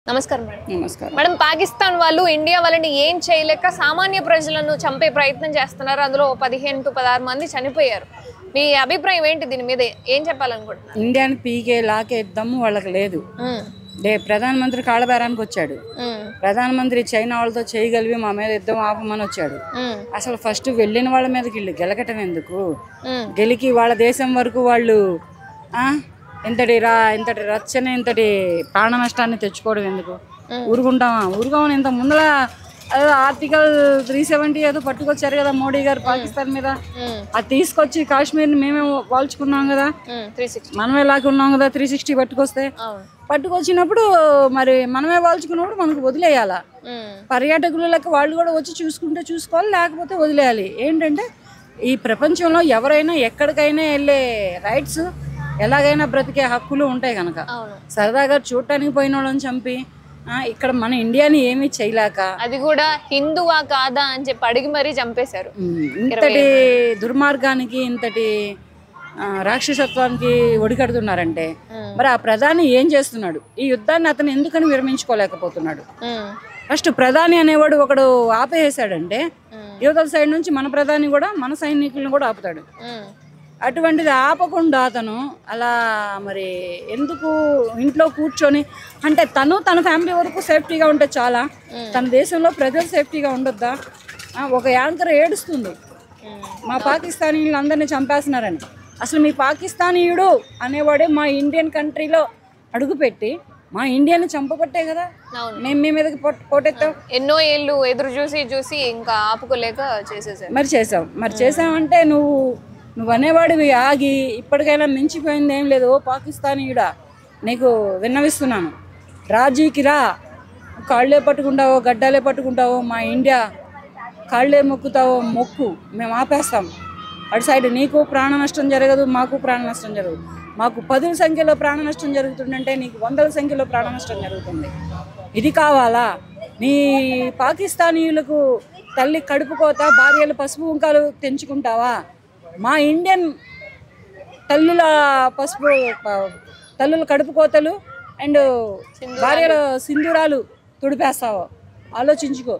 నమస్కారం మేడం. నమస్కారం మేడం, పాకిస్తాన్ వాళ్ళు ఇండియా వాళ్ళని ఏం చేయలేక సామాన్య ప్రజలను చంపే ప్రయత్నం చేస్తున్నారు. అందులో 15 to 16 మంది చనిపోయారు. మీ అభిప్రాయం ఏంటి దీని మీద? ఏం చెప్పాలనుకుంటున్నారు? ఇండియాని పీకే లాకే దమ్ము వాళ్ళకి లేదు. ప్రధానమంత్రి కాళ్ళబేరానికి వచ్చాడు. ప్రధానమంత్రి చైనా వాళ్ళతో చేయగలిగి మా మీద యుద్ధం ఆపమని వచ్చాడు. అసలు ఫస్ట్ వెళ్ళిన వాళ్ళ మీదకి వీళ్ళు గెలకటం ఎందుకు? గెలికి వాళ్ళ దేశం వరకు వాళ్ళు ఇంతటి రచ్చని ఇంతటి ప్రాణ నష్టాన్ని తెచ్చుకోవడం ఎందుకు? ఊరుకోమని ఇంత ముందర ఆర్టికల్ 370 ఏదో పట్టుకొచ్చారు కదా మోడీ గారు పాకిస్తాన్ మీద. అది తీసుకొచ్చి కాశ్మీర్ని మేమే వాల్చుకున్నాం కదా, మనమే లాక్కున్నాం కదా. 360 పట్టుకొచ్చినప్పుడు మరి మనమే వాల్చుకున్నప్పుడు మనకు వదిలేయాలా? పర్యాటకులకు వాళ్ళు కూడా వచ్చి చూసుకోవాలి, లేకపోతే వదిలేయాలి. ఏంటంటే ఈ ప్రపంచంలో ఎవరైనా ఎక్కడికైనా వెళ్ళే రైట్స్, ఎలాగైనా బ్రతికే హక్కులు ఉంటాయి కనుక సరదాగా చూడటానికి పోయిన వాళ్ళని చంపి ఇక్కడ మన ఇండియాని ఏమీ చేయలేక, అది కూడా హిందువా కాదా అని చెప్పి అడిగి మరీ చంపేశారు. ఇంతటి దుర్మార్గానికి, ఇంతటి రాక్షసత్వానికి ఒడికడుతున్నారంటే మరి ఆ ప్రధాని ఏం చేస్తున్నాడు? ఈ యుద్ధాన్ని అతను ఎందుకని విరమించుకోలేకపోతున్నాడు? ఫస్ట్ ప్రధాని అనేవాడు ఒకడు ఆపేసాడంటే యువతల సైడ్ నుంచి మన ప్రధాని కూడా మన సైనికులను కూడా ఆపుతాడు. అటువంటిది ఆపకుండా అతను అలా మరి ఎందుకు ఇంట్లో కూర్చొని, అంటే తన ఫ్యామిలీ వరకు సేఫ్టీగా ఉంటే చాలా, తన దేశంలో ప్రజలు సేఫ్టీగా ఉండొద్దా? ఒక యాంకర్ ఏడుస్తుంది మా పాకిస్తానీయులు అందరినీ చంపేస్తున్నారని. అసలు మీ పాకిస్తానీయుడు అనేవాడే మా ఇండియన్ కంట్రీలో అడుగుపెట్టి మా ఇండియాని చంపబట్టే కదా మేము మీ మీదకి పోటెత్తాం. ఎన్నో ఏళ్ళు ఎదురు చూసి ఇంకా ఆపుకోలేక చేసేసాం. మరి చేసామంటే నువ్వు అనేవాడివి ఆగి ఇప్పటికైనా మించిపోయింది ఏం లేదు. ఓ పాకిస్తానీయుడా, నీకు విన్నవిస్తున్నాను, రాజీకి రా. కాళ్ళే పట్టుకుంటావో గడ్డాలే పట్టుకుంటావో మా ఇండియా కాళ్ళే మొక్కుతావో మొక్కు, మేము ఆపేస్తాం. అటు సైడ్ నీకు ప్రాణ నష్టం జరగదు, మాకు ప్రాణ నష్టం జరగదు. మాకు 10ల సంఖ్యలో ప్రాణ నష్టం జరుగుతుందంటే నీకు 100ల సంఖ్యలో ప్రాణ నష్టం జరుగుతుంది. ఇది కావాలా? నీ పాకిస్తానీయులకు తల్లి కడుపు కోత, భార్యలు పసుపు కుంకాలు తెంచుకుంటావా? మా ఇండియన్ తల్లుల కడుపు కోతలు అండ్ భార్యల సింధూరాలు తుడిపేస్తావో ఆలోచించుకో.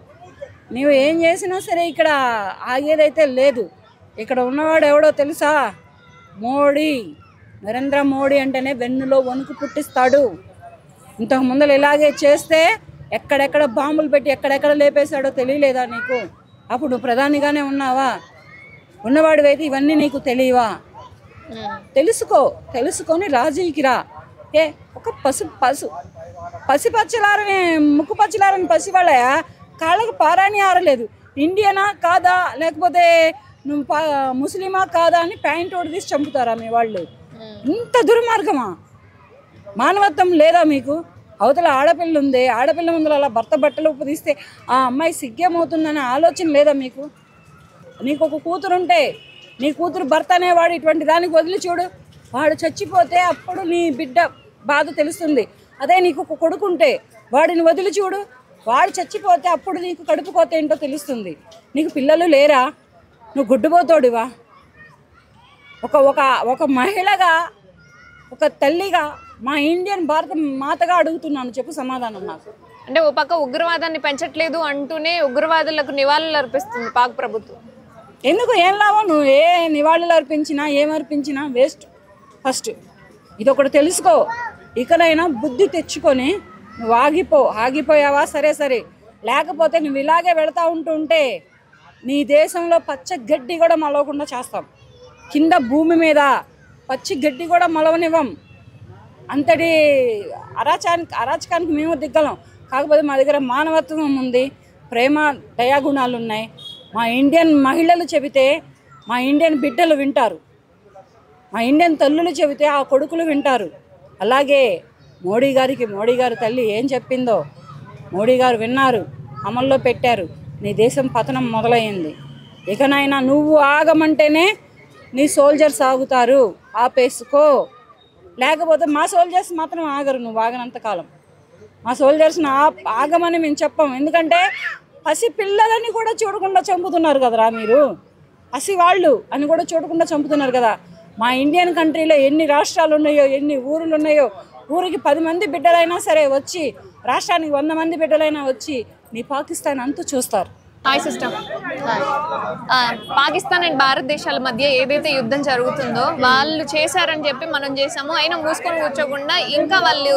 నీవు ఏం చేసినా సరే ఇక్కడ ఆగేదైతే లేదు. ఇక్కడ ఉన్నవాడు ఎవడో తెలుసా? మోడీ. నరేంద్ర మోడీ అంటేనే వెన్నులో వణుకు పుట్టిస్తాడు. ఇంతకు ముందర ఇలాగే చేస్తే ఎక్కడెక్కడ బాంబులు పెట్టి ఎక్కడెక్కడ లేపేశాడో తెలియలేదా నీకు? అప్పుడు నువ్వు ప్రధానిగానే ఉన్నావా? ఉన్నవాడివైతే ఇవన్నీ నీకు తెలియవా? తెలుసుకొని రాజీకి రా. ఒక పసిపచ్చలారని ముక్కు పచ్చలారని పసివాళ్ళయా, కాళ్ళకు పారాని ఆరలేదు. ఇండియనా కాదా, లేకపోతే నువ్వు ముస్లిమా కాదా అని ప్యాంట్ ఓడి తీసి చంపుతారా మీ వాళ్ళు? ఇంత దుర్మార్గమా? మానవత్వం లేదా మీకు? అవతల ఆడపిల్ల ఉంది, ఆడపిల్ల ముందు అలా భర్త బట్టలు ఉపదిస్తే ఆ అమ్మాయి సిగ్గేమవుతుందనే ఆలోచన లేదా మీకు? నీకు ఒక కూతురుంటే నీ కూతురు భర్త అనేవాడు ఇటువంటి దానికి వదిలి చూడు. వాడు చచ్చిపోతే అప్పుడు నీ బిడ్డ బాధ తెలుస్తుంది. అదే నీకు ఒక కొడుకుంటే వాడిని వదిలి చూడు, వాడు చచ్చిపోతే అప్పుడు నీకు కడుపుకోతే ఏంటో తెలుస్తుంది. నీకు పిల్లలు లేరా? నువ్వు గుడ్డుపోతాడువా? ఒక మహిళగా, ఒక తల్లిగా, మా ఇండియన్ భారత మాతగా అడుగుతున్నాను, చెప్పు సమాధానం నాకు. అంటే ఓ పక్క ఉగ్రవాదాన్ని పెంచట్లేదు అంటూనే ఉగ్రవాదులకు నివాళులు అర్పిస్తుంది పాక్ ప్రభుత్వం. ఎందుకు? ఏం లాభం? నువ్వు ఏ నివాళులు అర్పించినా ఏమర్పించినా వేస్ట్. ఫస్ట్ ఇదొకటి తెలుసుకో. ఇకనైనా బుద్ధి తెచ్చుకొని నువ్వు ఆగిపోయావా సరే, లేకపోతే నువ్వు ఇలాగే వెళతా ఉంటే నీ దేశంలో పచ్చ గడ్డి కూడా మలవకుండా చేస్తాం. కింద భూమి మీద పచ్చి గడ్డి కూడా మలవనివ్వం. అంతటి అరాచకానికి మేము దిగ్గలం. కాకపోతే మా దగ్గర మానవత్వం ఉంది, ప్రేమ దయాగుణాలు ఉన్నాయి. మా ఇండియన్ మహిళలు చెబితే మా ఇండియన్ బిడ్డలు వింటారు, మా ఇండియన్ తల్లులు చెబితే ఆ కొడుకులు వింటారు. అలాగే మోడీ గారి తల్లి ఏం చెప్పిందో మోడీ గారు విన్నారు, అమల్లో పెట్టారు. నీ దేశం పతనం మొదలయ్యింది. ఇకనైనా నువ్వు ఆగమంటేనే నీ సోల్జర్స్ ఆగుతారు. ఆపేసుకో, లేకపోతే మా సోల్జర్స్ మాత్రం ఆగరు. నువ్వు ఆగనంతకాలం మా సోల్జర్స్ని ఆగమని మేము చెప్పాం. ఎందుకంటే పసి పిల్లలని కూడా చూడకుండా చంపుతున్నారు కదరా మీరు. పసివాళ్ళు అని కూడా చూడకుండా చంపుతున్నారు కదా. మా ఇండియన్ కంట్రీలో ఎన్ని రాష్ట్రాలు ఉన్నాయో, ఎన్ని ఊరులు ఉన్నాయో ఊరికి 10 మంది బిడ్డలైనా సరే వచ్చి, రాష్ట్రానికి 100 మంది బిడ్డలైనా వచ్చి నీ పాకిస్తాన్ అంతా చూస్తారు. Hi sister. పాకిస్తాన్ అండ్ భారతదేశాల మధ్య ఏదైతే యుద్ధం జరుగుతుందో వాళ్ళు చేశారని చెప్పి మనం చేసాము, అయినా మూసుకొని కూర్చోకుండా ఇంకా వాళ్ళు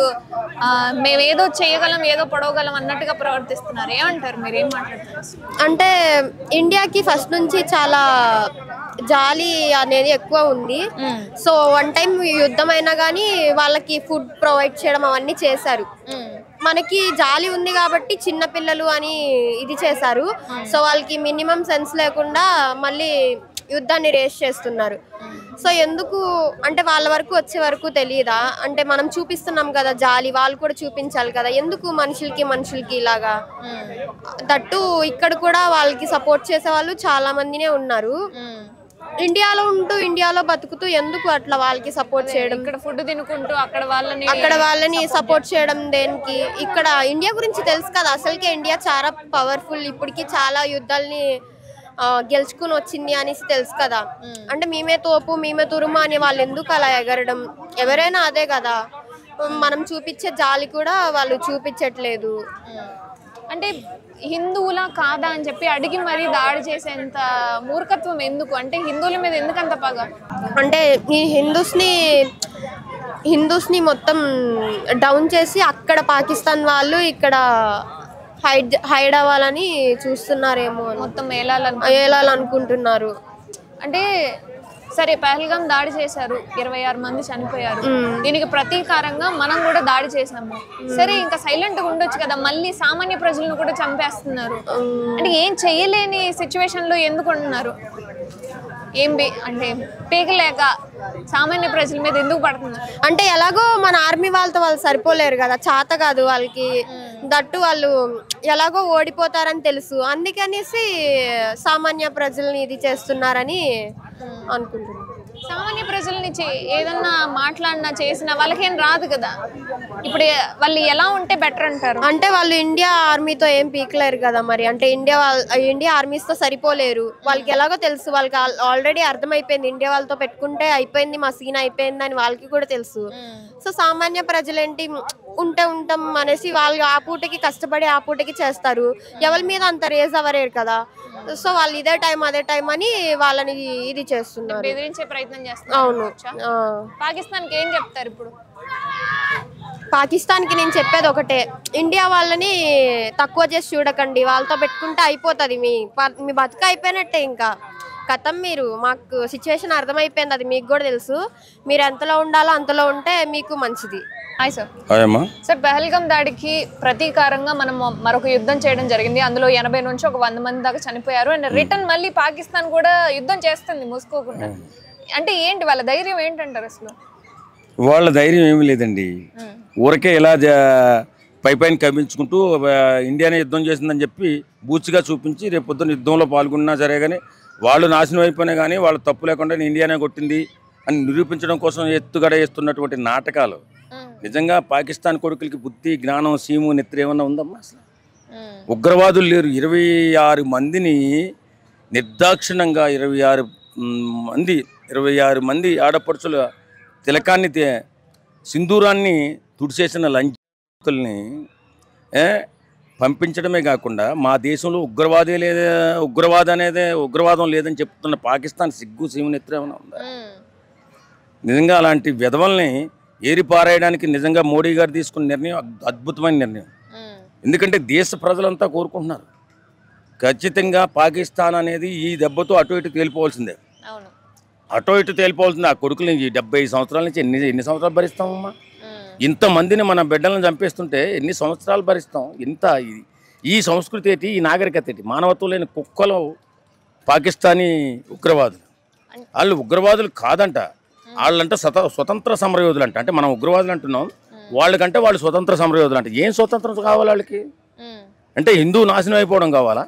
మేము ఏదో చేయగలం ఏదో పొడవగలం అన్నట్టుగా ప్రవర్తిస్తున్నారు. ఏమంటారు మీరు, ఏం మాట్లాడతారు? అంటే ఇండియాకి ఫస్ట్ నుంచి చాలా జాలి అనేది ఎక్కువ ఉంది. సో వన్ టైం యుద్ధం అయినా కానీ వాళ్ళకి ఫుడ్ ప్రొవైడ్ చేయడం అవన్నీ చేశారు. మనకి జాలి ఉంది కాబట్టి చిన్న పిల్లలు అని ఇది చేశారు. సో వాళ్ళకి మినిమం సెన్స్ లేకుండా మళ్ళీ యుద్ధాన్ని రేస్ చేస్తున్నారు. సో ఎందుకు అంటే వాళ్ళ వరకు వచ్చే వరకు తెలియదా? అంటే మనం చూపిస్తున్నాం కదా జాలి, వాళ్ళు కూడా చూపించాలి కదా. ఎందుకు మనుషులకి ఇలాగా? దట్టు ఇక్కడ కూడా వాళ్ళకి సపోర్ట్ చేసే వాళ్ళు చాలా మందినే ఉన్నారు. ఇండియాలో ఉంటూ ఇండియాలో బతుకుతూ ఎందుకు అట్లా వాళ్ళకి సపోర్ట్ చేయడం? ఇక్కడ ఫుడ్ తినుకుంటూ అక్కడ వాళ్ళని సపోర్ట్ చేయడం దేనికి? ఇక్కడ ఇండియా గురించి తెలుసు కదా, అసలుకే ఇండియా చాలా పవర్ఫుల్, ఇప్పటికి చాలా యుద్ధాలని గెలుచుకుని వచ్చింది అనేసి తెలుసు కదా. అంటే మేమే తోపు మేమే తురుము అని వాళ్ళు ఎందుకు అలా ఎగరడం? ఎవరైనా అదే కదా. మనం చూపించే జాలి కూడా వాళ్ళు చూపించట్లేదు. అంటే హిందువులా కాదా అని చెప్పి అడిగి మరీ దాడి చేసేంత మూర్ఖత్వం ఎందుకు? అంటే హిందువుల మీద ఎందుకంత పగ? అంటే ఈ హిందూస్ని మొత్తం డౌన్ చేసి అక్కడ పాకిస్తాన్ వాళ్ళు ఇక్కడ హైడ్ అవ్వాలని చూస్తున్నారేమో, మొత్తం ఏలాలనుకుంటున్నారు. అంటే సరే, పహల్గాం దాడి చేశారు, 26 మంది చనిపోయారు. దీనికి ప్రతీకారంగా మనం కూడా దాడి చేసాము. సరే, ఇంకా సైలెంట్ గా ఉండొచ్చు కదా, మళ్ళీ సామాన్య ప్రజలను కూడా చంపేస్తున్నారు. అంటే ఏం చెయ్యలేని సిచ్యువేషన్ లో ఎందుకు ఉంటున్నారు? అంటే పీకలేక సామాన్య ప్రజల మీద ఎందుకు పడుతున్నారు? అంటే ఎలాగో మన ఆర్మీ వాళ్ళతో వాళ్ళు సరిపోలేరు కదా, చేత కాదు వాళ్ళకి. దట్టు వాళ్ళు ఎలాగో ఓడిపోతారని తెలుసు, అందుకనేసి సామాన్య ప్రజల్ని ఇది చేస్తున్నారని అనుకుంటున్నాను. సామాన్య ప్రజల్ని ఏదన్నా మాట్లాడినా చేసినా వాళ్ళకేం రాదు కదా. ఇప్పుడు వాళ్ళు ఎలా ఉంటే బెటర్ అంటారు? అంటే వాళ్ళు ఇండియా ఆర్మీతో ఏం పీకలేరు కదా మరి. అంటే ఇండియా ఆర్మీస్తో సరిపోలేరు. వాళ్ళకి ఎలాగో తెలుసు, వాళ్ళకి ఆల్రెడీ అర్థమైపోయింది ఇండియా వాళ్ళతో పెట్టుకుంటే అయిపోయింది, మా సీన్ అయిపోయింది అని వాళ్ళకి కూడా తెలుసు. సో సామాన్య ప్రజలేంటి ఉంటాం అనేసి వాళ్ళు ఆ పూటకి కష్టపడి ఆ పూటకి చేస్తారు. ఎవరి మీద అంత రేజ్ అవ్వలేరు కదా. సో వాళ్ళు ఇదే టైం అని వాళ్ళని ఇది చేస్తున్నారు, బెదిరించే ప్రయత్నం చేస్తున్నారు. అవును. పాకిస్తాన్కి ఏం చెప్తారు ఇప్పుడు? పాకిస్తాన్కి నేను చెప్పేది ఒకటే, ఇండియా వాళ్ళని తక్కువ చేసి చూడకండి, వాళ్ళతో పెట్టుకుంటే అయిపోతుంది, మీ బతుక అయిపోయినట్టే. ఇంకా కథం, మీరు మాకు సిచ్యువేషన్ అర్థమైపోయింది, అది మీకు కూడా తెలుసు. మీరు ఎంతలో ఉండాలో అంతలో ఉంటే మీకు మంచిది. Hi sir. సార్, పహల్గాం దాడికి ప్రతీకారంగా మనం మరొక యుద్ధం చేయడం జరిగింది. అందులో 80 నుంచి 100 మంది దాకా చనిపోయారు. అండ్ రిటర్న్ మళ్ళీ పాకిస్తాన్ కూడా యుద్ధం చేస్తుంది మూసుకోకుండా. అంటే ఏంటి వాళ్ళ ధైర్యం ఏంటంటారు అసలు? వాళ్ళ ధైర్యం ఏమీ లేదండి. ఊరికే ఇలా పైపైన కమించుకుంటూ ఇండియానే యుద్ధం చేసిందని చెప్పి బూచిగా చూపించి రేపు పొద్దున్న యుద్ధంలో పాల్గొన్నా సరే కానీ వాళ్ళు నాశనం అయిపోయినా కానీ వాళ్ళు తప్పు లేకుండా ఇండియానే కొట్టింది అని నిరూపించడం కోసం ఎత్తుగడ వేస్తున్నటువంటి నాటకాలు. నిజంగా పాకిస్తాన్ కొడుకులకి బుద్ధి, జ్ఞానం, సీము, నెత్తి ఏమన్నా ఉందమ్మా? అసలు ఉగ్రవాదులు లేరు. 26 మందిని నిర్దాక్షిణంగా 26 మంది ఆడపడుచుల తిలకాన్ని, సింధూరాన్ని తుడిచేసిన లంచుల్ని పంపించడమే కాకుండా మా దేశంలో ఉగ్రవాదం లేదని చెప్తున్న పాకిస్తాన్ సిగ్గు, సీము, నెత్తి ఏమైనా ఉందా? నిజంగా అలాంటి విధవల్ని ఏరిపారేయడానికి నిజంగా మోడీ గారు తీసుకున్న నిర్ణయం అద్భుతమైన నిర్ణయం. ఎందుకంటే దేశ ప్రజలంతా కోరుకుంటున్నారు ఖచ్చితంగా పాకిస్తాన్ అనేది ఈ దెబ్బతో అటు ఇటు తేలిపోవాల్సిందే. ఆ కొడుకులు 70 సంవత్సరాల నుంచి ఎన్ని సంవత్సరాలు భరిస్తామమ్మా? ఇంతమందిని మన బిడ్డలను చంపేస్తుంటే ఎన్ని సంవత్సరాలు భరిస్తాం? ఈ సంస్కృతి ఏంటి, ఈ నాగరికత ఏంటి? మానవత్వం లేని కుక్కలు పాకిస్తానీ ఉగ్రవాదులు. వాళ్ళు ఉగ్రవాదులు కాదంట, వాళ్ళంటే స్వతంత్ర సమరయోధులు అంట. అంటే మనం ఉగ్రవాదులు అంటున్నాం, వాళ్ళకంటే వాళ్ళు స్వతంత్ర సమరయోధులు అంట. ఏం స్వతంత్రం కావాలి వాళ్ళకి? అంటే హిందూ నాశనం అయిపోవడం కావాలా?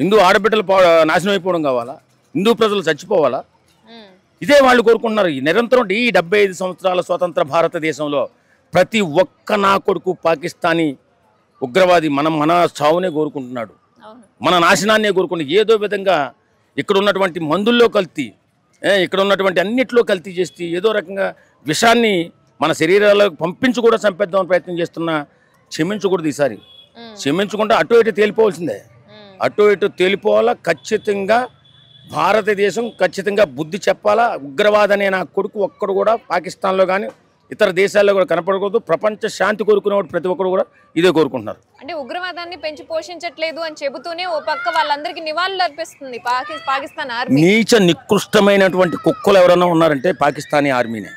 హిందూ ఆడబిడ్డలు నాశనం అయిపోవడం కావాలా? హిందూ ప్రజలు చచ్చిపోవాలా? ఇదే వాళ్ళు కోరుకుంటున్నారు. ఈ నిరంతరం ఈ 75 సంవత్సరాల స్వతంత్ర భారతదేశంలో ప్రతి ఒక్క నా కొడుకు పాకిస్తానీ ఉగ్రవాది మన చావునే కోరుకుంటున్నాడు, మన నాశనాన్నే కోరుకుంటున్నాడు. ఏదో విధంగా ఇక్కడ ఉన్నటువంటి మందుల్లో కల్తీ, ఇక్కడ ఉన్నటువంటి అన్నిట్లో కల్తీ చేసి ఏదో రకంగా విషాన్ని మన శరీరాలకు పంపించి కూడా చంపేద్దామని ప్రయత్నం చేస్తున్నా క్షమించకూడదు. ఈసారి క్షమించకుండా అటు ఇటు తేలిపోవాల్సిందే. అటు ఇటు తేలిపోవాలా. ఖచ్చితంగా భారతదేశం ఖచ్చితంగా బుద్ధి చెప్పాలా. ఉగ్రవాద అనే నా కొడుకు ఒక్కడు కూడా పాకిస్తాన్లో కానీ ఇతర దేశాల్లో కూడా కనపడకూడదు. ప్రపంచ శాంతి కోరుకునేవాడు ప్రతి ఒక్కరు కూడా ఇదే కోరుకుంటున్నారు. అంటే ఉగ్రవాదాన్ని పెంచి పోషించట్లేదు అని చెబుతూనే ఓ పక్క వాళ్ళందరికీ నివాళులు అర్పిస్తుంది పాకిస్తాన్ ఆర్మీ. నీచ నికృష్టమైనటువంటి కుక్కలు ఎవరైనా ఉన్నారంటే పాకిస్తానీ ఆర్మీనే.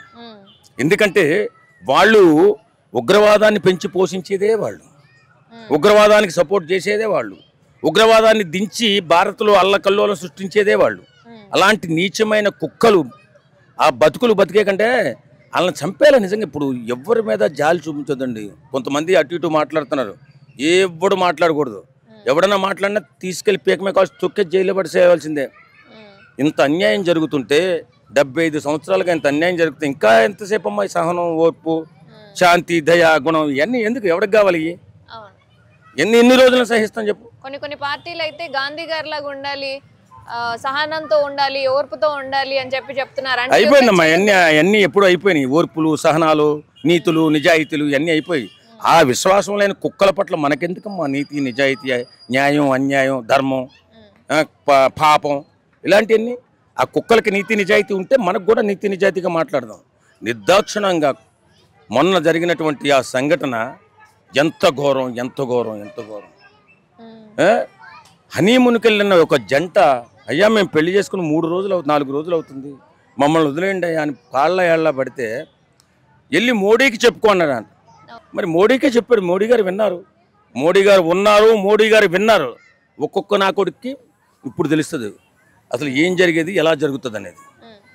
ఎందుకంటే వాళ్ళు ఉగ్రవాదాన్ని పెంచి పోషించేదే వాళ్ళు, ఉగ్రవాదానికి సపోర్ట్ చేసేదే వాళ్ళు, ఉగ్రవాదాన్ని దించి భారత్లో అల్లకల్లోలం సృష్టించేదే వాళ్ళు. అలాంటి నీచమైన కుక్కలు ఆ బతుకులు బతికే కంటే వాళ్ళని చంపేలా. నిజంగా ఇప్పుడు ఎవరి మీద జాలి చూపించొద్దండి. కొంతమంది అటు ఇటు మాట్లాడుతున్నారు, ఎవడు మాట్లాడకూడదు. ఎవడన్నా మాట్లాడినా తీసుకెళ్లి పీకమే కాల్సి తొక్కే జైలు పడి చేయవలసిందే. ఇంత అన్యాయం జరుగుతుంటే 75 సంవత్సరాలుగా ఇంత అన్యాయం జరుగుతుంది. ఇంకా ఎంతసేపు అమ్మా సహనం, ఓర్పు, శాంతి, దయ, గుణం ఇవన్నీ ఎందుకు? ఎవరికి కావాలి? ఎన్ని రోజులు సహిస్తాం చెప్పు? కొన్ని పార్టీలు అయితే గాంధీ గారి లాగా ఉండాలి, సహనంతో ఉండాలి, ఓర్పుతో ఉండాలి అని చెప్తున్నారు. అయిపోయిందమ్మా అన్నీ ఎప్పుడు అయిపోయినాయి. ఓర్పులు, సహనాలు, నీతులు, నిజాయితీలు ఇవన్నీ అయిపోయి ఆ విశ్వాసం లేని కుక్కల పట్ల మనకెందుకమ్మా నీతి, నిజాయితీ, న్యాయం, అన్యాయం, ధర్మం, పాపం ఇలాంటివన్నీ? ఆ కుక్కలకి నీతి నిజాయితీ ఉంటే మనకు కూడా నీతి నిజాయితీగా మాట్లాడదాం. నిర్దాక్షిణంగా మొన్న జరిగినటువంటి ఆ సంఘటన ఎంత ఘోరం, ఎంత ఘోరం, ఎంత ఘోరం. హనీమూన్కి వెళ్ళిన ఒక జంట, అయ్యా మేము పెళ్లి చేసుకుని 4 రోజులు అవుతుంది, మమ్మల్ని వదిలేయండి అయ్యా అని కాళ్ళ ఏళ్ళ పడితే వెళ్ళి మోడీకి చెప్పుకున్నాడు అంట. మరి మోడీకే చెప్పాడు, మోడీ గారు విన్నారు, మోడీ గారు ఉన్నారు, మోడీ గారు విన్నారు. ఒక్కొక్క నా కొడుక్కి ఇప్పుడు తెలుస్తుంది అసలు ఏం జరిగేది, ఎలా జరుగుతుంది అనేది.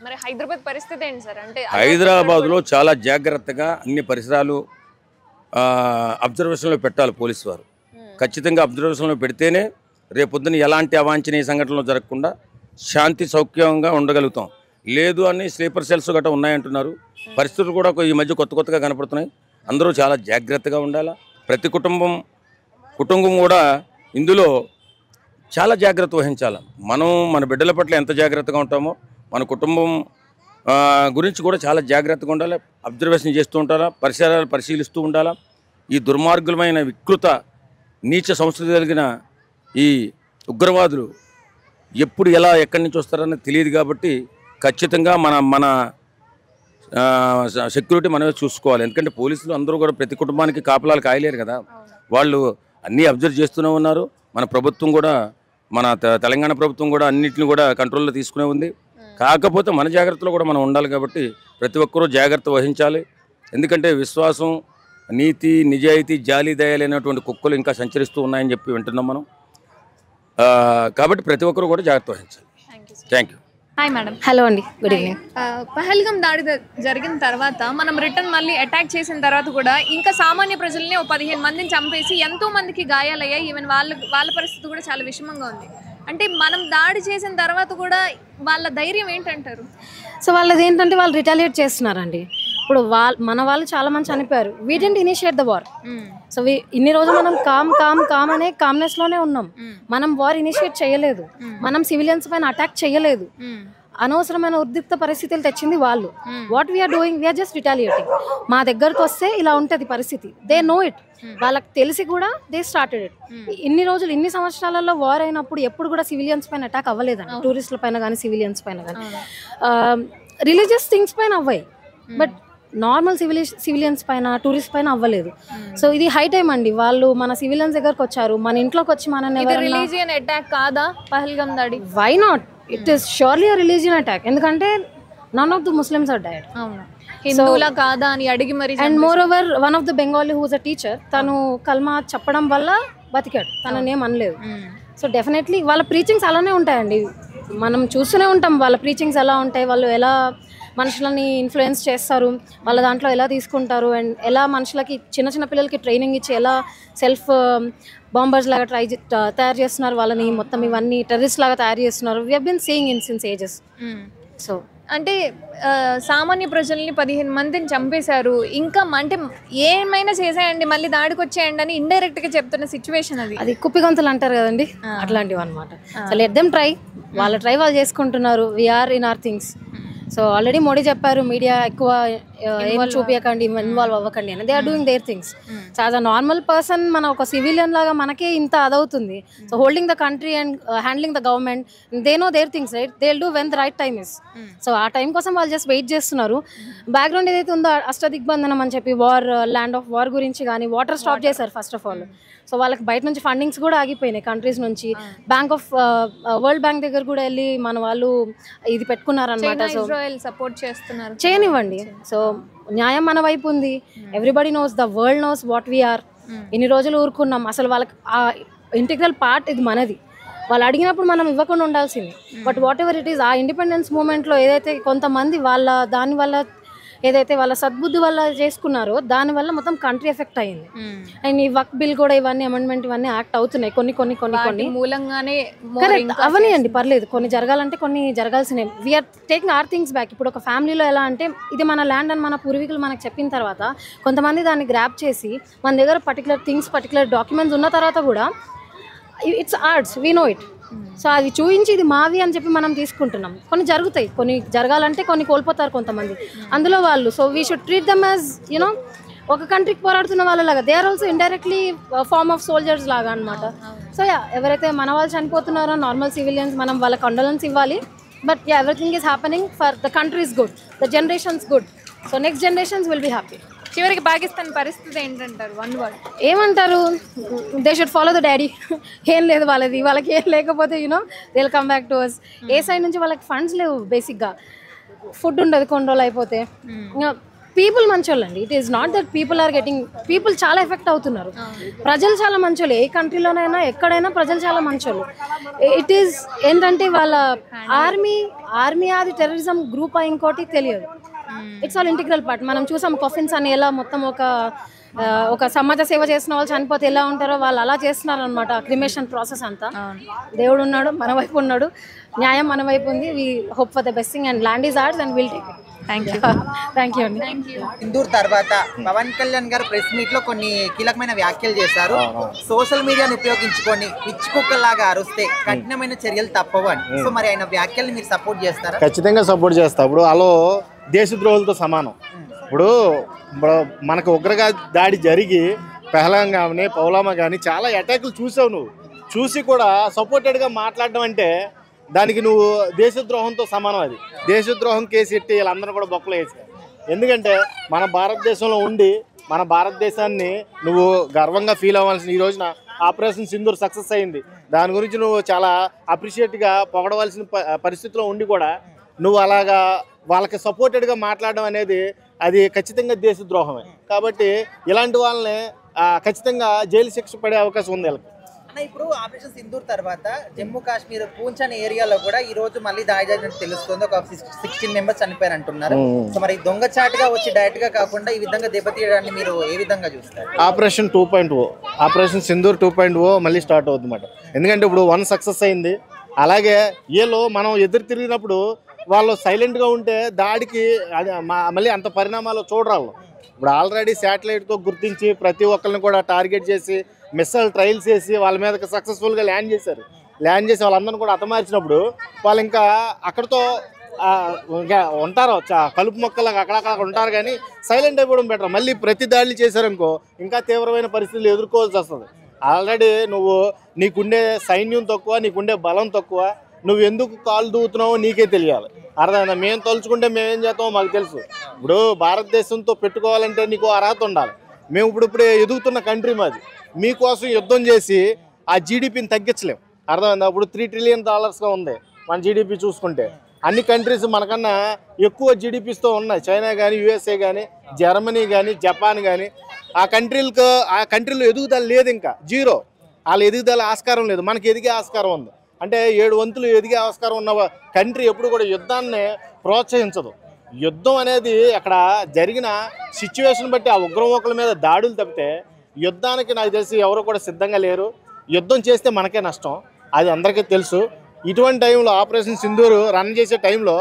మరి హైదరాబాద్ పరిస్థితి ఏంటి సార్? అంటే హైదరాబాద్లో చాలా జాగ్రత్తగా అన్ని పరిసరాలు అబ్జర్వేషన్లో పెట్టాలి పోలీసు వారు. ఖచ్చితంగా అబ్జర్వేషన్లో పెడితేనే రేపొద్దున ఎలాంటి అవాంఛనీయ సంఘటనలు జరగకుండా శాంతి సౌఖ్యంగా ఉండగలుగుతాం. లేదు అని స్లీపర్ సెల్స్ గట్రా ఉన్నాయంటున్నారు. పరిస్థితులు కూడా ఈ మధ్య కొత్తగా కనపడుతున్నాయి. అందరూ చాలా జాగ్రత్తగా ఉండాలి. ప్రతి కుటుంబం కూడా ఇందులో చాలా జాగ్రత్త వహించాలి. మనం మన బిడ్డల పట్ల ఎంత జాగ్రత్తగా ఉంటామో మన కుటుంబం గురించి కూడా చాలా జాగ్రత్తగా ఉండాలి. అబ్జర్వేషన్ చేస్తూ ఉండాలా, పరిసరాలు పరిశీలిస్తూ ఉండాలా. ఈ దుర్మార్గులమైన వికృత నీచ సంస్కృతి కలిగిన ఈ ఉగ్రవాదులు ఎప్పుడు ఎలా ఎక్కడి నుంచి వస్తారని తెలియదు. కాబట్టి ఖచ్చితంగా మన సెక్యూరిటీ మనమే చూసుకోవాలి. ఎందుకంటే పోలీసులు అందరూ కూడా ప్రతి కుటుంబానికి కాపలాలు కాయలేరు కదా. వాళ్ళు అన్నీ అబ్జర్వ్ చేస్తూనే ఉన్నారు. మన ప్రభుత్వం కూడా, మన తెలంగాణ ప్రభుత్వం కూడా అన్నింటిని కూడా కంట్రోల్లో తీసుకునే ఉంది. కాకపోతే మన జాగ్రత్తలో కూడా మనం ఉండాలి. కాబట్టి ప్రతి ఒక్కరూ జాగ్రత్త వహించాలి. ఎందుకంటే విశ్వాసం, నీతి, నిజాయితీ, జాలి, దయలేనటువంటి కుక్కలు ఇంకా సంచరిస్తూ ఉన్నాయని చెప్పి వింటున్నాం మనం. కాబట్టి ప్రతి ఒక్కరు కూడా జాగ్రత్త వహించాలి. Thank you. Hi madam. Hello అండి, గుడ్ ఈవినింగ్. పహల్గామ్ దాడి జరిగిన తర్వాత మనం రిటర్న్ మళ్ళీ అటాక్ చేసిన తర్వాత కూడా ఇంకా సామాన్య ప్రజల్ని 15 మందిని చంపేసి ఎంతో మందికి గాయాలయ్యాయి. ఈవెన్ వాళ్ళ పరిస్థితి కూడా చాలా విషమంగా ఉంది. అంటే మనం దాడి చేసిన తర్వాత కూడా వాళ్ళ ధైర్యం ఏంటంటారు? సో వాళ్ళది ఏంటంటే వాళ్ళు రిటాలియేట్ చేస్తున్నారండి. ఇప్పుడు మన వాళ్ళు చాలా మంది చనిపోయారు. We didn't initiate the war. So ఇన్ని రోజులు మనం కామ్ అనే కామ్నెస్లోనే ఉన్నాం. మనం వార్ ఇనిషియేట్ చేయలేదు, మనం సివిలియన్స్ పైన అటాక్ చేయలేదు. అనవసరమైన ఉద్రిక్త పరిస్థితులు తెచ్చింది వాళ్ళు. What we're doing, we're just retaliating. మా దగ్గరకు వస్తే ఇలా ఉంటుంది పరిస్థితి. They know it. వాళ్ళకి తెలిసి కూడా దే స్టార్టెడ్ ఇట్. ఇన్ని రోజులు, ఇన్ని సంవత్సరాలలో వార్ అయినప్పుడు ఎప్పుడు కూడా సివిలియన్స్ పైన అటాక్ అవ్వలేదండి. టూరిస్టుల పైన కానీ, సివిలియన్స్ పైన కానీ, రిలీజియస్ థింగ్స్ పైన అవ్వాయి. బట్ నార్మల్ సివిలియన్స్ పైన, టూరిస్ట్ పైన అవ్వలేదు. సో ఇది హై టైం అండి. వాళ్ళు మన సివిలియన్స్ దగ్గరకు వచ్చారు, మన ఇంట్లోకి వచ్చి మనల్ని రిలీజియన్ అటాక్ కాదా పహల్గామ్ దాడి? Why not? It is surely a religion attack. ఎందుకంటే none of the Muslims are died. అవును, హిందువులా కాదా అని అడిగి మరి. And moreover one of the Bengali whose a teacher, తను కల్మా చెప్పడం వల్ల బతికాడు, తనని ఏం అనలేదు. సో డెఫినెట్లీ వాళ్ళ ప్రీచింగ్స్ అలానే ఉంటాయండి. మనం చూస్తూనే ఉంటాం వాళ్ళ ప్రీచింగ్స్ ఎలా ఉంటాయి, వాళ్ళు ఎలా మనుషులని ఇన్ఫ్లుయెన్స్ చేస్తారు, వాళ్ళ దాంట్లో ఎలా తీసుకుంటారు, అండ్ ఎలా మనుషులకి చిన్న పిల్లలకి ట్రైనింగ్ ఇచ్చి ఎలా సెల్ఫ్ బాంబర్స్ లాగా తయారు చేస్తున్నారు వాళ్ళని, మొత్తం ఇవన్నీ టెర్రరిస్ట్ లాగా తయారు చేస్తున్నారు. We have been seeing in since ages. So అంటే సామాన్య ప్రజల్ని 15 మందిని చంపేశారు, ఇంకా అంటే ఏమైనా చేసేయండి మళ్ళీ దాడికి వచ్చేయండి అని ఇండైరెక్ట్ గా చెప్తున్న సిచ్యువేషన్ అది కుప్పిగంతులు అంటారు కదండి, అట్లాంటివి అనమాట. సో లెట్ దెమ్ ట్రై, వాళ్ళ ట్రై వాళ్ళు చేసుకుంటున్నారు. We're in our things. So already Modi చెప్పారు, మీడియా ఎక్కువ ఏం చూపించకండి, ఇన్వాల్వ్ అవ్వకండి అని. They are doing their things. So as a normal person, మన ఒక సివిలియన్ లాగా మనకే ఇంత అదవుతుంది. So holding the country and handling the government, they know their things, right? They will do when the right time is. So ఆ time కోసం వాళ్ళు just wait చేస్తున్నారు. బ్యాక్గ్రౌండ్ ఏదైతే ఉందో అష్టదిగ్బంధనం అని చెప్పి వార్, ల్యాండ్ ఆఫ్ వార్ గురించి కానీ వాటర్ స్టాప్ చేశారు ఫస్ట్ ఆఫ్ ఆల్. సో వాళ్ళకి బయట నుంచి ఫండింగ్స్ కూడా ఆగిపోయినాయి కంట్రీస్ నుంచి. వరల్డ్ బ్యాంక్ దగ్గర కూడా వెళ్ళి మన వాళ్ళు ఇది పెట్టుకున్నారనమాట. సో సపోర్ట్ చేస్తున్నారు, చేయనివ్వండి. సో న్యాయం మన వైపు ఉంది. Everybody knows, the world knows what we are. ఇన్ని రోజులు ఊరుకున్నాం. అసలు వాళ్ళకి ఆ ఇంటిగ్రల్ పార్ట్ ఇది మనది. వాళ్ళు అడిగినప్పుడు మనం ఇవ్వకుండా ఉండాల్సింది. But what ever it is, ఆ ఇండిపెండెన్స్ మూమెంట్లో ఏదైతే కొంతమంది దానివల్ల ఏదైతే వాళ్ళ సద్బుద్ధి వల్ల చేసుకున్నారో దానివల్ల మొత్తం కంట్రీ ఎఫెక్ట్ అయ్యింది. అండ్ ఈ వర్క్ బిల్ కూడా ఇవన్నీ అమెండ్మెంట్ ఇవన్నీ యాక్ట్ అవుతున్నాయి కొన్ని మూలంగానే. కరెక్ట్, అవనియండి, పర్లేదు. కొన్ని జరగాలంటే కొన్ని జరగాల్సినవి. We're taking our things back. ఇప్పుడు ఒక ఫ్యామిలీలో ఎలా అంటే, ఇది మన ల్యాండ్ అని మన పూర్వీకులు మనకు చెప్పిన తర్వాత కొంతమంది దాన్ని గ్రాప్ చేసి మన దగ్గర పర్టికులర్ డాక్యుమెంట్స్ ఉన్న తర్వాత కూడా it's arts, we know it. So అది చూపించి ఇది మావి అని చెప్పి మనం తీసుకుంటున్నాం. కొన్ని జరుగుతాయి, కొన్ని జరగాలంటే కొన్ని కోల్పోతారు కొంతమంది అందులో వాళ్ళు. So we should treat them as you know ఒక కంట్రీకి పోరాడుతున్న వాళ్ళలాగా. They are also indirectly form of soldiers లాగా అనమాట. సో ఎవరైతే మన వాళ్ళు చనిపోతున్నారో నార్మల్ సివిలియన్స్, మనం వాళ్ళకి కండోలెన్స్ ఇవ్వాలి. But everything is happening for the country is good, the generations good. So next generations will be happy. చివరికి పాకిస్తాన్ పరిస్థితి ఏంటంటారు? వన్ వర్డ్ ఏమంటారు? They should follow the daddy. ఏం లేదు వాళ్ళకి ఏం లేకపోతే you know they will come back to us. ఏ సైడ్ నుంచి వాళ్ళకి ఫండ్స్ లేవు, బేసిక్గా ఫుడ్ ఉండదు కొన్ని రోజులు అయిపోతే. పీపుల్ మంచోళ్ళండి. It is not that people చాలా ఎఫెక్ట్ అవుతున్నారు. ప్రజలు చాలా మంచోళ్ళు. ఏ కంట్రీలోనైనా ఎక్కడైనా ప్రజలు చాలా మంచోళ్ళు. ఇట్ ఈస్ ఏంటంటే వాళ్ళ ఆర్మీ అది టెర్రరిజం గ్రూప్ ఇంకోటి తెలియదు. It's all integral part. మనం చూసాం కాఫిన్స్ అని ఎలా మొత్తం ఒక సమాజ సేవ చేసిన వాళ్ళు చనిపోతే ఎలా ఉంటారో వాళ్ళు అలా చేస్తున్నారు అనమాట. క్రిమేషన్ ప్రాసెస్ అంతా. దేవుడు ఉన్నాడు, మన వైపు ఉన్నాడు, న్యాయం మన వైపు ఉంది. We hope for the best thing and land is arts and will take it. Thank you అండి. సింధూర్ తర్వాత పవన్ కళ్యాణ్ గారు ప్రెస్ మీట్ లో కొన్ని కీలకమైన వ్యాఖ్యలు చేశారు. సోషల్ మీడియాను ఉపయోగించుకొని పిచ్చి కుక్కలాగా అరుస్తే కఠినమైన చర్యలు తప్పవు అని. సో మరి ఆయన వ్యాఖ్యల్ని మీరు సపోర్ట్ చేస్తారా? ఖచ్చితంగా సపోర్ట్ చేస్తా. ఇప్పుడు అలో దేశద్రోహులతో సమానం. ఇప్పుడు మనకు ఉగ్రగా దాడి జరిగి పెహలాం కానీ పౌలామా కానీ చాలా అటాకులు చూసావు. నువ్వు చూసి కూడా సపోర్టెడ్గా మాట్లాడడం అంటే దానికి నువ్వు దేశద్రోహంతో సమానం. అది దేశద్రోహం కేసు ఎట్టి వీళ్ళందరూ కూడా బొక్కలు వేసారు. ఎందుకంటే మన భారతదేశంలో ఉండి మన భారతదేశాన్ని నువ్వు గర్వంగా ఫీల్ అవ్వాల్సిన ఈ రోజున ఆపరేషన్ సింధూర్ సక్సెస్ అయింది. దాని గురించి నువ్వు చాలా అప్రిషియేట్గా పొగడవలసిన పరిస్థితిలో ఉండి కూడా నువ్వు అలాగా వాళ్ళకి సపోర్టెడ్గా మాట్లాడడం అనేది అది ఖచ్చితంగా దేశద్రోహమే. కాబట్టి ఇలాంటి వాళ్ళని ఖచ్చితంగా జైలు శిక్ష పడే అవకాశం ఉంది వీళ్ళకి. ఇప్పుడు ఆపరేషన్ సింధూర్ తర్వాత జమ్మూ కాశ్మీర్ పూంచ్ అనే ఏరియాలో కూడా ఈ రోజు మళ్ళీ దాడి జరిగినట్టు తెలుస్తుంది. ఒక 16 మెంబర్స్ చనిపోయారు అంటున్నారు. సో మరి దొంగచాటుగా వచ్చి డైరెక్ట్ గా కాకుండా ఈ విధంగా దెబ్బతీయడాన్ని మీరు ఏ విధంగా చూస్తారు? ఆపరేషన్ 2.0 ఆపరేషన్ సింధూర్ 2.0 మళ్ళీ స్టార్ట్ అవుతుంది అన్నమాట. ఎందుకంటే ఇప్పుడు 1 సక్సెస్ అయింది. అలాగే ఏలో మనం ఎదురు తిరిగినప్పుడు వాళ్ళు సైలెంట్గా ఉంటే దాడికి మళ్ళీ అంత పరిణామాలు చూడరాళ్ళు. ఇప్పుడు ఆల్రెడీ శాటిలైట్తో గుర్తించి ప్రతి ఒక్కరిని కూడా టార్గెట్ చేసి మిస్సైల్ ట్రయల్స్ చేసి వాళ్ళ మీద సక్సెస్ఫుల్గా ల్యాండ్ చేశారు. ల్యాండ్ చేసి వాళ్ళందరినీ కూడా హతమార్చినప్పుడు వాళ్ళు ఇంకా అక్కడితో ఇంకా ఉంటారు, కలుపు మొక్కలకు అక్కడక్కడ ఉంటారు. కానీ సైలెంట్ అయిపోవడం బెటర్. మళ్ళీ ప్రతి దాడులు చేశారనుకో ఇంకా తీవ్రమైన పరిస్థితులు ఎదుర్కోవాల్సి వస్తుంది. ఆల్రెడీ నువ్వు నీకుండే సైన్యం తక్కువ, నీకుండే బలం తక్కువ, నువ్వు ఎందుకు కాలు దూవుతున్నావో నీకే తెలియాలి. అర్థమైందా? మేము తలుచుకుంటే మేమేం చేస్తామో మాకు తెలుసు. ఇప్పుడు భారతదేశంతో పెట్టుకోవాలంటే నీకు అర్హత ఉండాలి. మేము ఇప్పుడే ఎదుగుతున్న కంట్రీ మాది. మీకోసం యుద్ధం చేసి ఆ జీడిపిని తగ్గించలేం. అర్థమైందా? ఇప్పుడు $3 ట్రిలియన్ ఉంది మన జీడిపి చూసుకుంటే. అన్ని కంట్రీస్ మనకన్నా ఎక్కువ జీడిపిస్తో ఉన్నాయి. చైనా కానీ, యూఎస్ఏ కానీ, జర్మనీ కానీ, జపాన్ కానీ. ఆ కంట్రీలో ఎదుగుదల లేదు, ఇంకా జీరో. వాళ్ళ ఎదుగుదల ఆస్కారం లేదు, మనకి ఎదిగే ఆస్కారం ఉంది. అంటే 7 వంతులు ఎదిగే ఆస్కారం ఉన్న కంట్రీ ఎప్పుడు కూడా యుద్ధాన్ని ప్రోత్సహించదు. యుద్ధం అనేది అక్కడ జరిగిన సిచ్యువేషన్ బట్టి ఆ ఉగ్రమోకల మీద దాడులు తప్పితే యుద్ధానికి నాకు తెలిసి ఎవరు కూడా సిద్ధంగా లేరు. యుద్ధం చేస్తే మనకే నష్టం, అది అందరికీ తెలుసు. ఇటువంటి టైంలో ఆపరేషన్ సింధూర్ రన్ చేసే టైంలో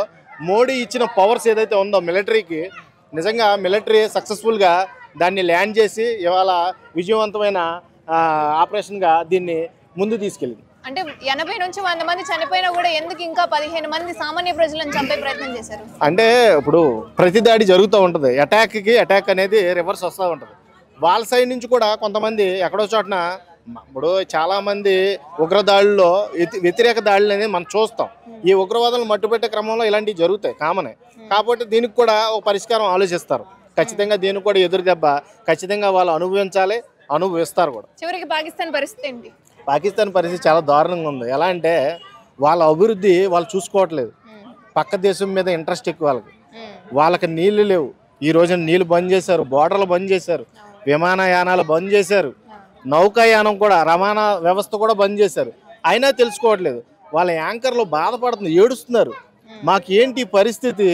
మోడీ ఇచ్చిన పవర్స్ ఏదైతే ఉందో మిలిటరీకి, నిజంగా మిలిటరీ సక్సెస్ఫుల్గా దాన్ని ల్యాండ్ చేసి ఇవాళ విజయవంతమైన ఆపరేషన్గా దీన్ని ముందు తీసుకెళ్ళింది. అంటే 80 నుంచి 100 మంది చనిపోయినా కూడా ఎందుకు ఇంకా 15 మంది సామాన్య ప్రజలను చంపే ప్రయత్నం చేశారు? అంటే ఇప్పుడు ప్రతి దాడి జరుగుతూ ఉంటుంది, అటాక్ అనేది రివర్స్ వస్తూ ఉంటుంది. వాళ్ళ సైడ్ నుంచి కూడా కొంతమంది ఎక్కడో చోటన ఇప్పుడు చాలా మంది ఉగ్రదాడుల్లో వ్యతిరేక దాడులు అనేది మనం చూస్తాం. ఈ ఉగ్రవాదులను మట్టుపెట్టే క్రమంలో ఇలాంటివి జరుగుతాయి, కామనే. కాబట్టి దీనికి కూడా ఒక పరిష్కారం ఆలోచిస్తారు. ఖచ్చితంగా దీనికి కూడా ఎదురు దెబ్బ ఖచ్చితంగా వాళ్ళు అనుభవిస్తారు కూడా. చివరికి పాకిస్తాన్ పరిస్థితి ఏంటి? పాకిస్తాన్ పరిస్థితి చాలా దారుణంగా ఉంది. ఎలా అంటే వాళ్ళ అభివృద్ధి వాళ్ళు చూసుకోవట్లేదు, పక్క దేశం మీద ఇంట్రెస్ట్ ఎక్కువ వాళ్ళకి నీళ్లు లేవు. ఈ రోజున నీళ్లు బంద్ చేశారు, బోర్డర్లు బంద్ చేశారు, విమానయానాలు బంద్ చేశారు, నౌకాయానం కూడా రవాణా వ్యవస్థ కూడా బంద్ చేశారు. అయినా తెలుసుకోవట్లేదు. వాళ్ళ యాంకర్లు బాధపడుతుంది, ఏడుస్తున్నారు. మాకు ఏంటి పరిస్థితి,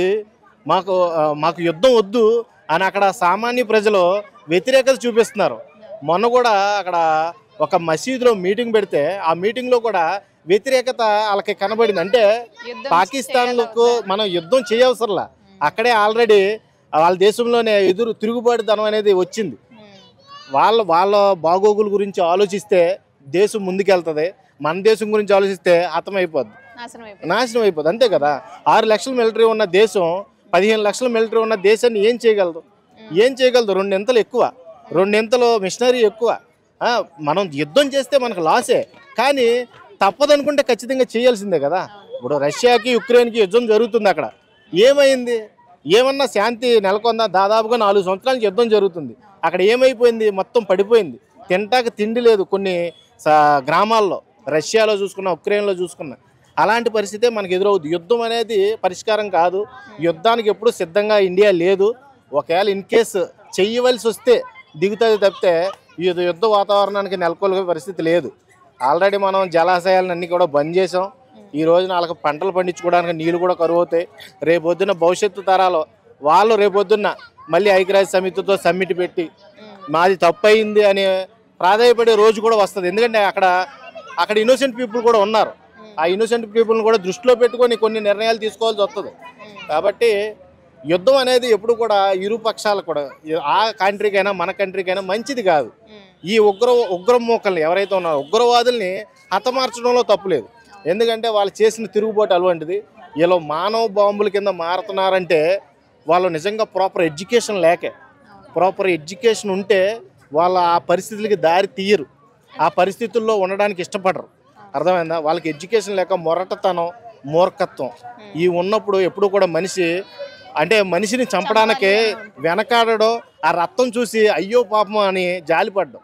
మాకు యుద్ధం వద్దు అని అక్కడ సామాన్య ప్రజలు వ్యతిరేకత చూపిస్తున్నారు. మొన్న కూడా అక్కడ ఒక మసీదులో మీటింగ్ పెడితే ఆ మీటింగ్లో కూడా వ్యతిరేకత వాళ్ళకి కనబడింది. అంటే పాకిస్తాన్లకు మనం యుద్ధం చేయవసరంలా, అక్కడే ఆల్రెడీ వాళ్ళ దేశంలోనే తిరుగుబాటుతనం అనేది వచ్చింది. వాళ్ళ బాగోగుల గురించి ఆలోచిస్తే దేశం ముందుకెళ్తుంది, మన దేశం గురించి ఆలోచిస్తే హతమైపోద్ది, నాశనం అయిపోద్ది. అంతే కదా. 6 లక్షల మిలిటరీ ఉన్న దేశం 15 లక్షల మిలిటరీ ఉన్న దేశాన్ని ఏం చేయగలదు? 2 ఇంతలు ఎక్కువ, 2 ఇంతలు మిషనరీ ఎక్కువ. మనం యుద్ధం చేస్తే మనకు లాసే, కానీ తప్పదనుకుంటే ఖచ్చితంగా చేయాల్సిందే కదా. ఇప్పుడు రష్యాకి యుక్రెయిన్కి యుద్ధం జరుగుతుంది. అక్కడ ఏమైంది? ఏమన్నా శాంతి నెలకొందా? దాదాపుగా 4 సంవత్సరాలకి యుద్ధం జరుగుతుంది. అక్కడ ఏమైపోయింది? మొత్తం పడిపోయింది. తింటాక తిండి లేదు కొన్ని గ్రామాల్లో, రష్యాలో చూసుకున్నా, ఉక్రెయిన్లో చూసుకున్నా. అలాంటి పరిస్థితే మనకు ఎదురవుద్ది. యుద్ధం అనేది పరిష్కారం కాదు. యుద్ధానికి ఎప్పుడు సిద్ధంగా ఇండియా లేదు. ఒకవేళ ఇన్ కేసు చెయ్యవలసి వస్తే దిగుతుంది తప్పితే ఈ యుద్ధ వాతావరణానికి నెలకొల్పే పరిస్థితి లేదు. ఆల్రెడీ మనం జలాశయాలను అన్నీ కూడా బంద్ చేసాం. ఈ రోజున వాళ్ళకి పంటలు పండించుకోవడానికి నీళ్ళు కూడా కరువు అవుతాయి. రేపొద్దున్న భవిష్యత్తు తరాలు వాళ్ళు రేపొద్దున్న మళ్ళీ ఐక్యరాజ్య సమితితో సమ్మిట్ పెట్టి మాది తప్పు అయింది అని ప్రాధాయపడే రోజు కూడా వస్తుంది. ఎందుకంటే అక్కడ ఇన్నోసెంట్ పీపుల్ కూడా ఉన్నారు. ఆ ఇన్నోసెంట్ పీపుల్ని కూడా దృష్టిలో పెట్టుకొని కొన్ని నిర్ణయాలు తీసుకోవాల్సి వస్తుంది. కాబట్టి యుద్ధం అనేది ఎప్పుడు కూడా ఇరు పక్షాలు కూడా, ఆ కంట్రీకైనా మన కంట్రీకైనా మంచిది కాదు. ఈ ఉగ్రమూకల్ని ఎవరైతే ఉన్నారో ఉగ్రవాదుల్ని హతమార్చడంలో తప్పులేదు. ఎందుకంటే వాళ్ళు చేసిన తిరుగుబాటు అటువంటిది. ఇలా మానవ బాంబుల కింద మారుతున్నారంటే వాళ్ళు నిజంగా ప్రాపర్ ఎడ్యుకేషన్ లేకే. ప్రాపర్ ఎడ్యుకేషన్ ఉంటే వాళ్ళ ఆ పరిస్థితులకి దారి తీయరు, ఆ పరిస్థితుల్లో ఉండడానికి ఇష్టపడరు. అర్థమైందా? వాళ్ళకి ఎడ్యుకేషన్ లేక మొరటతనం, మూర్ఖత్వం ఈ ఉన్నప్పుడు ఎప్పుడు కూడా మనిషిని చంపడానికే వెనకాడడం, ఆ రక్తం చూసి అయ్యో పాపం అని జాలిపడ్డం.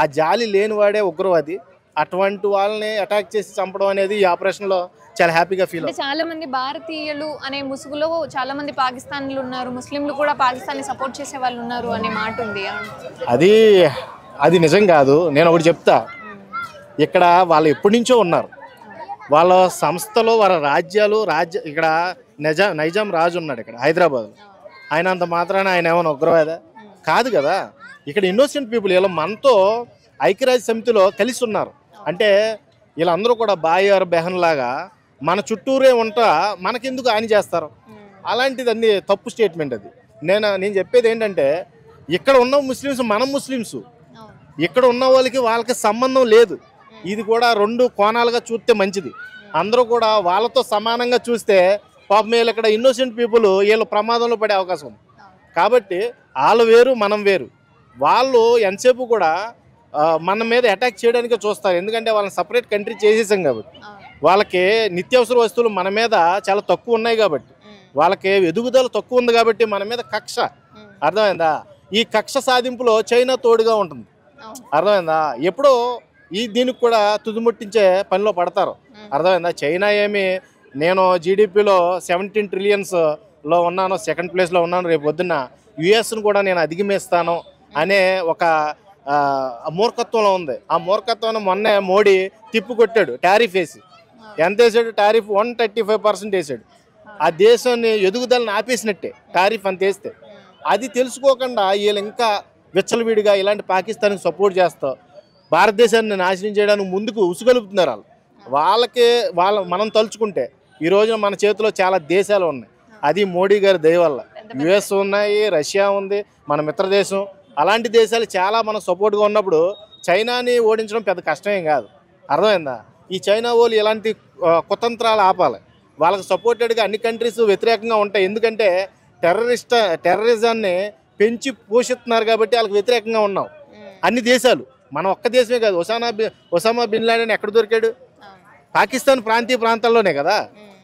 ఆ జాలి లేనివాడే ఉగ్రవాది. అటువంటి వాళ్ళని అటాక్ చేసి చంపడం అనేది ఈ ఆపరేషన్లో చాలా హ్యాపీగా ఫీల్ అవుతుంది. చాలా మంది భారతీయులు అనే ముసుగులో చాలా మంది పాకిస్తాన్లు ఉన్నారు, ముస్లింలు కూడా పాకిస్తాన్ని సపోర్ట్ చేసే వాళ్ళు ఉన్నారు అనే మాట ఉంది. అది నిజం కాదు. నేను ఒకటి చెప్తా, ఇక్కడ వాళ్ళు ఎప్పటి నుంచో ఉన్నారు. వాళ్ళ సంస్థలో వాళ్ళ ఇక్కడ నైజాం రాజు ఉన్నాడు ఇక్కడ హైదరాబాద్లో. ఆయన అంత మాత్రాన ఆయన ఏమైనా ఉగ్రవాద కాదు కదా. ఇక్కడ ఇన్నోసెంట్ పీపుల్ వీళ్ళు మనతో ఐక్యరాజ్య సమితిలో కలిసి ఉన్నారు. అంటే వీళ్ళందరూ కూడా బాయ్ ఆర్ బెహన్ లాగా మన చుట్టూరే ఉంటా మనకెందుకు హాని చేస్తారు? అలాంటిది అన్ని తప్పు స్టేట్మెంట్. అది నేను చెప్పేది ఏంటంటే, ఇక్కడ ఉన్న ముస్లిమ్స్ మనం ముస్లిమ్స్, ఇక్కడ ఉన్న వాళ్ళకి సంబంధం లేదు. ఇది కూడా 2 కోణాలుగా చూస్తే మంచిది. అందరూ కూడా వాళ్ళతో సమానంగా చూస్తే పాపం వీళ్ళు ఇక్కడ ఇన్నోసెంట్ పీపుల్ వీళ్ళు ప్రమాదంలో పడే అవకాశం ఉంది. కాబట్టి వాళ్ళు వేరు, మనం వేరు. వాళ్ళు ఎంతసేపు కూడా మన మీద అటాక్ చేయడానికే చూస్తారు. ఎందుకంటే వాళ్ళని సపరేట్ కంట్రీ చేసేసాం కాబట్టి, వాళ్ళకి నిత్యావసర వస్తువులు మన మీద చాలా తక్కువ ఉన్నాయి కాబట్టి, వాళ్ళకి ఎదుగుదల తక్కువ ఉంది కాబట్టి మన మీద కక్ష. అర్థమైందా? ఈ కక్ష సాధింపులో చైనా తోడుగా ఉంటుంది. అర్థమైందా? ఎప్పుడో దీనికి కూడా తుదిముట్టించే పనిలో పడతారు. అర్థమైందా? చైనా నేను జీడిపిలో 17 ట్రిలియన్స్లో ఉన్నాను, సెకండ్ ప్లేస్లో ఉన్నాను, రేపు పొద్దున్న యుఎస్ను కూడా నేను అధిగమిస్తాను అనే ఒక మూర్ఖత్వంలో ఉంది. ఆ మూర్ఖత్వాన్ని మొన్నే మోడీ తిప్పికొట్టాడు టారిఫ్ వేసి. ఎంత వేసాడు? టారిఫ్ 135% వేసాడు. ఆ దేశాన్ని ఎదుగుదలని ఆపేసినట్టే టారిఫ్ అంత వేస్తే. అది తెలుసుకోకుండా వీళ్ళు ఇంకా విచ్చలవిడిగా ఇలాంటి పాకిస్తాన్కి సపోర్ట్ చేస్తూ భారతదేశాన్ని నాశనం చేయడానికి ముందుకు ఉసుగలుపుతున్నారు. మనం తలుచుకుంటే ఈ రోజున మన చేతిలో చాలా దేశాలు ఉన్నాయి. అది మోడీ గారి దయ వల్ల. యుఎస్ ఉన్నాయి, రష్యా ఉంది, మన మిత్రదేశం. అలాంటి దేశాలు చాలా మనం సపోర్ట్గా ఉన్నప్పుడు చైనాని ఓడించడం పెద్ద కష్టమేం కాదు. అర్థమైందా? ఈ చైనా వాళ్ళు ఇలాంటి కుతంత్రాలు ఆపాలి. వాళ్ళకి సపోర్టెడ్గా అన్ని కంట్రీస్ వ్యతిరేకంగా ఉంటాయి. ఎందుకంటే టెర్రరిజాన్ని పెంచి పోషిస్తున్నారు కాబట్టి వాళ్ళకి వ్యతిరేకంగా ఉన్నాం అన్ని దేశాలు. మనం ఒక్క దేశమే కాదు. ఒసామా బిన్ లాడెన్ ఎక్కడ దొరికాడు? పాకిస్తాన్ ప్రాంతీయ ప్రాంతాల్లోనే కదా.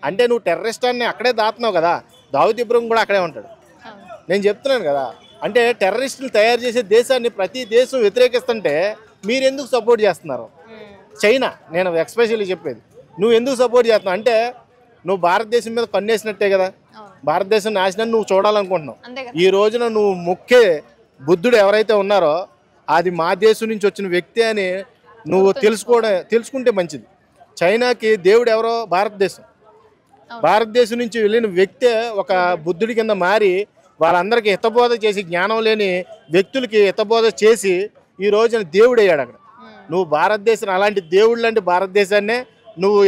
అంటే నువ్వు టెర్రరిస్టాన్ని అక్కడే దాతున్నావు కదా. దావుద్ ఇబ్రహీం కూడా అక్కడే ఉంటాడు. నేను చెప్తున్నాను కదా. అంటే టెర్రరిస్టులు తయారు చేసే దేశాన్ని ప్రతి దేశం వ్యతిరేకిస్తుంటే మీరు ఎందుకు సపోర్ట్ చేస్తున్నారు? చైనా, నేను ఎక్స్పెషల్లీ చెప్పేది, నువ్వు ఎందుకు సపోర్ట్ చేస్తున్నావు అంటే నువ్వు భారతదేశం మీద కన్నేసినట్టే కదా. భారతదేశం నాశనాన్ని నువ్వు చూడాలనుకుంటున్నావు. ఈ రోజున నువ్వు ముఖ్య బుద్ధుడు ఎవరైతే ఉన్నారో అది మా దేశం నుంచి వచ్చిన వ్యక్తి అని నువ్వు తెలుసుకుంటే మంచిది. చైనాకి దేవుడు ఎవరో భారతదేశం. భారతదేశం నుంచి వెళ్ళిన వ్యక్తే ఒక బుద్ధుడి కింద మారి వాళ్ళందరికీ హితబోధ చేసి, జ్ఞానం లేని వ్యక్తులకి హితబోధ చేసి ఈ రోజున దేవుడు అయ్యాడు అక్కడ. నువ్వు భారతదేశం అలాంటి దేవుడు లాంటి భారతదేశాన్నే నువ్వు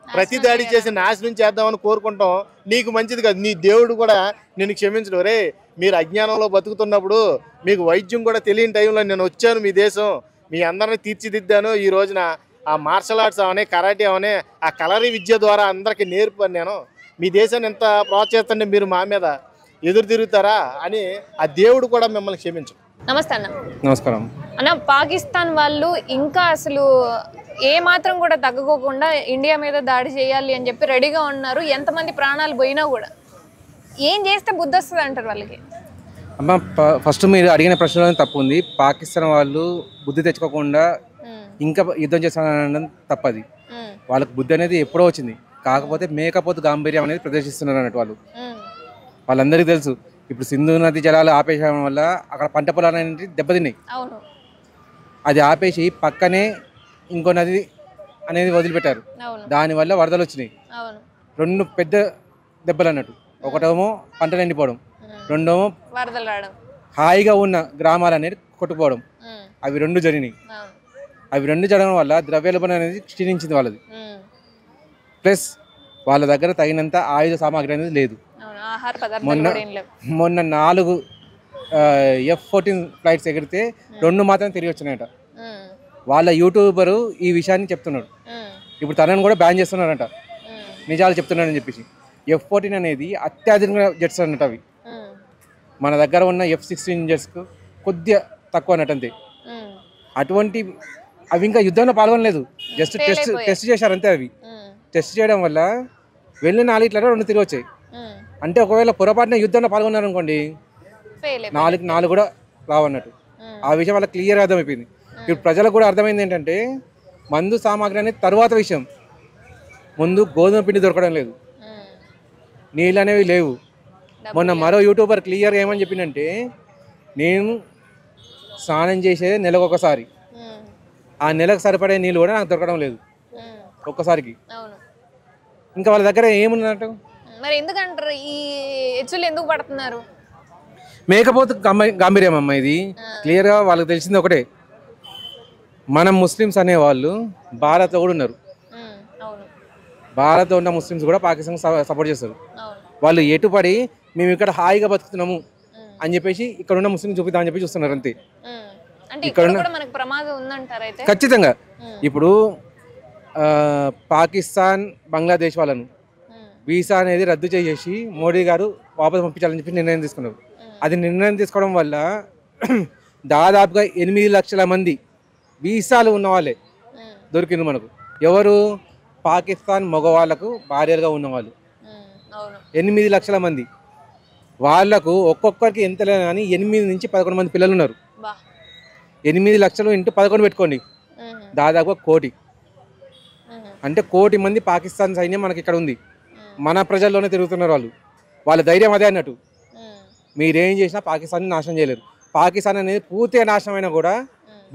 ప్రతి దాడి చేసి నాశనం చేద్దామని కోరుకుంటాం. నీకు మంచిది కాదు. నీ దేవుడు కూడా నేను క్షమించడు. రే, మీరు అజ్ఞానంలో బతుకుతున్నప్పుడు మీకు వైద్యం కూడా తెలియని టైంలో నేను వచ్చాను మీ దేశం, మీ అందరిని తీర్చిదిద్దాను. ఈ రోజున ఆ మార్షల్ ఆర్ట్స్ అవనే, కరాటే అవనే, ఆ కలరీ విద్య ద్వారా అందరికీ నేర్పాను నేను. మీ దేశాన్ని ఎంత ప్రోత్సహిస్తుంటే మీరు మా మీద ఎదురు తిరుగుతారా అని ఆ దేవుడు కూడా మిమ్మల్ని క్షమించు. నమస్తే అన్న. నమస్కారం అన్న, పాకిస్తాన్ వాళ్ళు ఇంకా అసలు ఏ మాత్రం కూడా తగ్గకోకుండా ఇండియా మీద దాడి చేయాలి అని చెప్పి రెడీగా ఉన్నారు. ఎంతమంది ప్రాణాలు పోయినా కూడా ఏం చేస్తే బుద్ధి వస్తుంది అంటారు వాళ్ళకి? అమ్మ, ఫస్ట్ మీరు అడిగిన ప్రశ్నలో తప్పు ఉంది. పాకిస్తాన్ వాళ్ళు బుద్ధి తెచ్చుకోకుండా ఇంకా యుద్ధం చేస్తానడం తప్పది. వాళ్ళకి బుద్ధి అనేది ఎప్పుడో వచ్చింది. కాకపోతే మేకపోతు గాంభీర్యం అనేది ప్రదర్శిస్తున్నారు అన్నట్టు వాళ్ళందరికీ తెలుసు. ఇప్పుడు సింధు నది జలాలు ఆపేయడం వల్ల అక్కడ పంట పొలాలు అనేది దెబ్బతిన్నాయి. అది ఆపేసి పక్కనే ఇంకో నది అనేది వదిలిపెట్టారు. దానివల్ల వరదలు వచ్చినాయి. రెండు పెద్ద దెబ్బలు అన్నట్టు. ఒకటేమో పంటలు ఎండిపోవడం, రెండేమో వరదలు రావడం, హాయిగా ఉన్న గ్రామాలు అనేది కొట్టుకుపోవడం. అవి రెండు జరిగినాయి. అవి రెండు జరగడం వల్ల ద్రవ్యోల్బణం అనేది క్షీణించింది వాళ్ళది. ప్లస్ వాళ్ళ దగ్గర తగినంత ఆయుధ సామాగ్రి అనేది లేదు. మొన్న 4 F-14 ఫ్లైట్స్ ఎగిరితే 2 మాత్రం తిరిగి వచ్చినాయట. వాళ్ళ యూట్యూబరు ఈ విషయాన్ని చెప్తున్నాడు. ఇప్పుడు తనని కూడా బ్యాన్ చేస్తున్నారంట, నిజాలు చెప్తున్నాడని చెప్పేసి. F-14 అనేది అత్యాధునిక జెట్స్ అన్నట్టు. అవి మన దగ్గర ఉన్న F-16 జెట్స్కు కొద్దిగా తక్కువ అన్నట్టు అంతే. అటువంటి అవి ఇంకా యుద్ధంలో పాల్గొనలేదు, జస్ట్ టెస్ట్ చేశారు అంతే. అవి టెస్ట్ చేయడం వల్ల వెళ్ళిన 4 2 తిరిగి వచ్చాయి. అంటే ఒకవేళ పొరపాటున యుద్ధంలో పాల్గొన్నారు అనుకోండి, 4 కూడా రావన్నట్టు. ఆ విషయం వాళ్ళకి క్లియర్గా అర్థమైపోయింది. ఇప్పుడు ప్రజలకు కూడా అర్థమైంది ఏంటంటే మందు సామాగ్రి అనేది తర్వాత విషయం. ముందు గోధుమ పిండి దొరకడం లేదు, నీళ్ళు అనేవి లేవు. మొన్న మరో యూట్యూబర్ క్లియర్గా ఏమని చెప్పిందంటే, నేను స్నానం చేసేది నెలకు ఒకసారి, ఆ నెలకు సరిపడే నీళ్ళు కూడా నాకు దొరకడం లేదు ఒక్కసారికి. ఇంకా వాళ్ళ దగ్గర ఏమున్నట్టు మరి ఎందుకంటారు ఈ హెచ్చులు ఎందుకు పడుతున్నారు? మేకపోతే గాంభీర్యం అమ్మ. ఇది క్లియర్గా వాళ్ళకి తెలిసింది ఒకటే, మనం ముస్లిమ్స్ అనేవాళ్ళు భారత్లో కూడా ఉన్నారు. భారత్లో ఉన్న ముస్లిమ్స్ కూడా పాకిస్తాన్ సపోర్ట్ చేస్తారు. వాళ్ళు ఎటుపడి మేము ఇక్కడ హాయిగా బతుకుతున్నాము అని చెప్పేసి ఇక్కడ ఉన్న ముస్లిం చూపిద్దామని చెప్పి చూస్తున్నారు అంతే. ఖచ్చితంగా ఇప్పుడు పాకిస్తాన్ బంగ్లాదేశ్ వాళ్ళను వీసా అనేది రద్దు చేసేసి మోడీ గారు వాపసు పంపించాలని చెప్పి నిర్ణయం తీసుకున్నారు. అది నిర్ణయం తీసుకోవడం వల్ల దాదాపుగా 8 లక్షల మంది వీసాలు ఉన్న వాళ్ళే దొరికింది మనకు. ఎవరు? పాకిస్తాన్ మగవాళ్ళకు భార్యలుగా ఉన్నవాళ్ళు 8 లక్షల మంది. వాళ్లకు ఒక్కొక్కరికి ఎంత లేదు కానీ 8 నుంచి 11 మంది పిల్లలు ఉన్నారు. 8 లక్షలు ఇంటూ 11 పెట్టుకోండి, దాదాపు 1 కోటి. అంటే 1 కోటి మంది పాకిస్తాన్ సైన్యం మనకి ఇక్కడ ఉంది. మన ప్రజల్లోనే తిరుగుతున్నారు వాళ్ళు. వాళ్ళ ధైర్యం అదే అన్నట్టు. మీరేం చేసినా పాకిస్తాన్ని నాశనం చేయలేరు. పాకిస్తాన్ అనేది పూర్తిగా నాశనం అయినా కూడా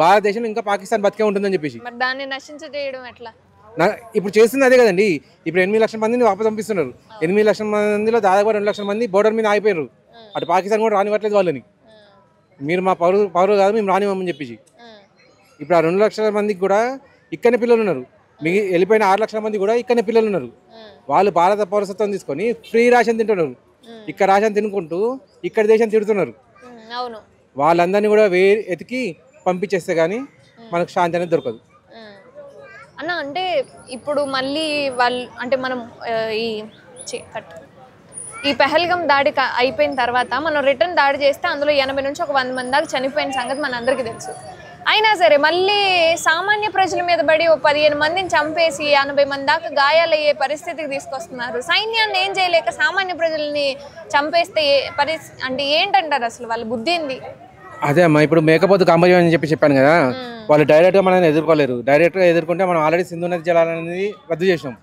భారతదేశం ఇంకా పాకిస్తాన్ బతికే ఉంటుందని చెప్పేసి దాన్ని నశించజేయడం ఎట్లా? ఇప్పుడు చేస్తుంది అదే కదండి. ఇప్పుడు 8 లక్షల మందిని వాపసు పంపిస్తున్నారు. 8 లక్షల మందిలో దాదాపు 2 లక్షల మంది బోర్డర్ మీద ఆగిపోయారు. అటు పాకిస్తాన్ కూడా రానివ్వట్లేదు వాళ్ళని. మీరు మా పౌరులు కాదు, మేము రానివ్వమని చెప్పేసి. ఇప్పుడు ఆ 2 లక్షల మందికి కూడా ఇక్కడనే పిల్లలు ఉన్నారు. వెళ్ళిపోయిన 6 లక్షల మంది కూడా ఇక్కడనే పిల్లలు ఉన్నారు. వాళ్ళు భారత పౌరసత్వం తీసుకొని ఫ్రీ రేషన్ తింటున్నారు. ఇక్కడ రేషన్ తినుకుంటూ ఇక్కడ దేశం తిడుతున్నారు. వాళ్ళందరినీ కూడా ఎతికి పంపించేస్తే కానీ మనకు శాంతి అనేది దొరకదు. అన్న అంటే ఇప్పుడు మళ్ళీ వాళ్ళు అంటే మనం ఈ పెహల్గం దాడి అయిపోయిన తర్వాత మనం రిటర్న్ దాడి చేస్తే అందులో 80 నుంచి ఒక 100 మంది దాకా చనిపోయిన సంగతి మన అందరికీ తెలుసు. అయినా సరే మళ్ళీ సామాన్య ప్రజల మీద పడి ఓ 15 మందిని చంపేసి 80 మంది దాకా గాయాలయ్యే పరిస్థితికి తీసుకొస్తున్నారు. సైన్యాన్ని ఏం చేయలేక సామాన్య ప్రజల్ని చంపేస్తే అంటే ఏంటంటారు అసలు వాళ్ళ బుద్ధి ఏంది? అదే అమ్మా, ఇప్పుడు మేకపోతు కాంబోజ్ అని చెప్పాను కదా, వాళ్ళు డైరెక్ట్గా మనల్ని ఎదుర్కోలేరు. డైరెక్ట్గా ఎదుర్కొంటే మనం ఆల్రెడీ సింధు నది జలాలనేది రద్దు చేసినాం.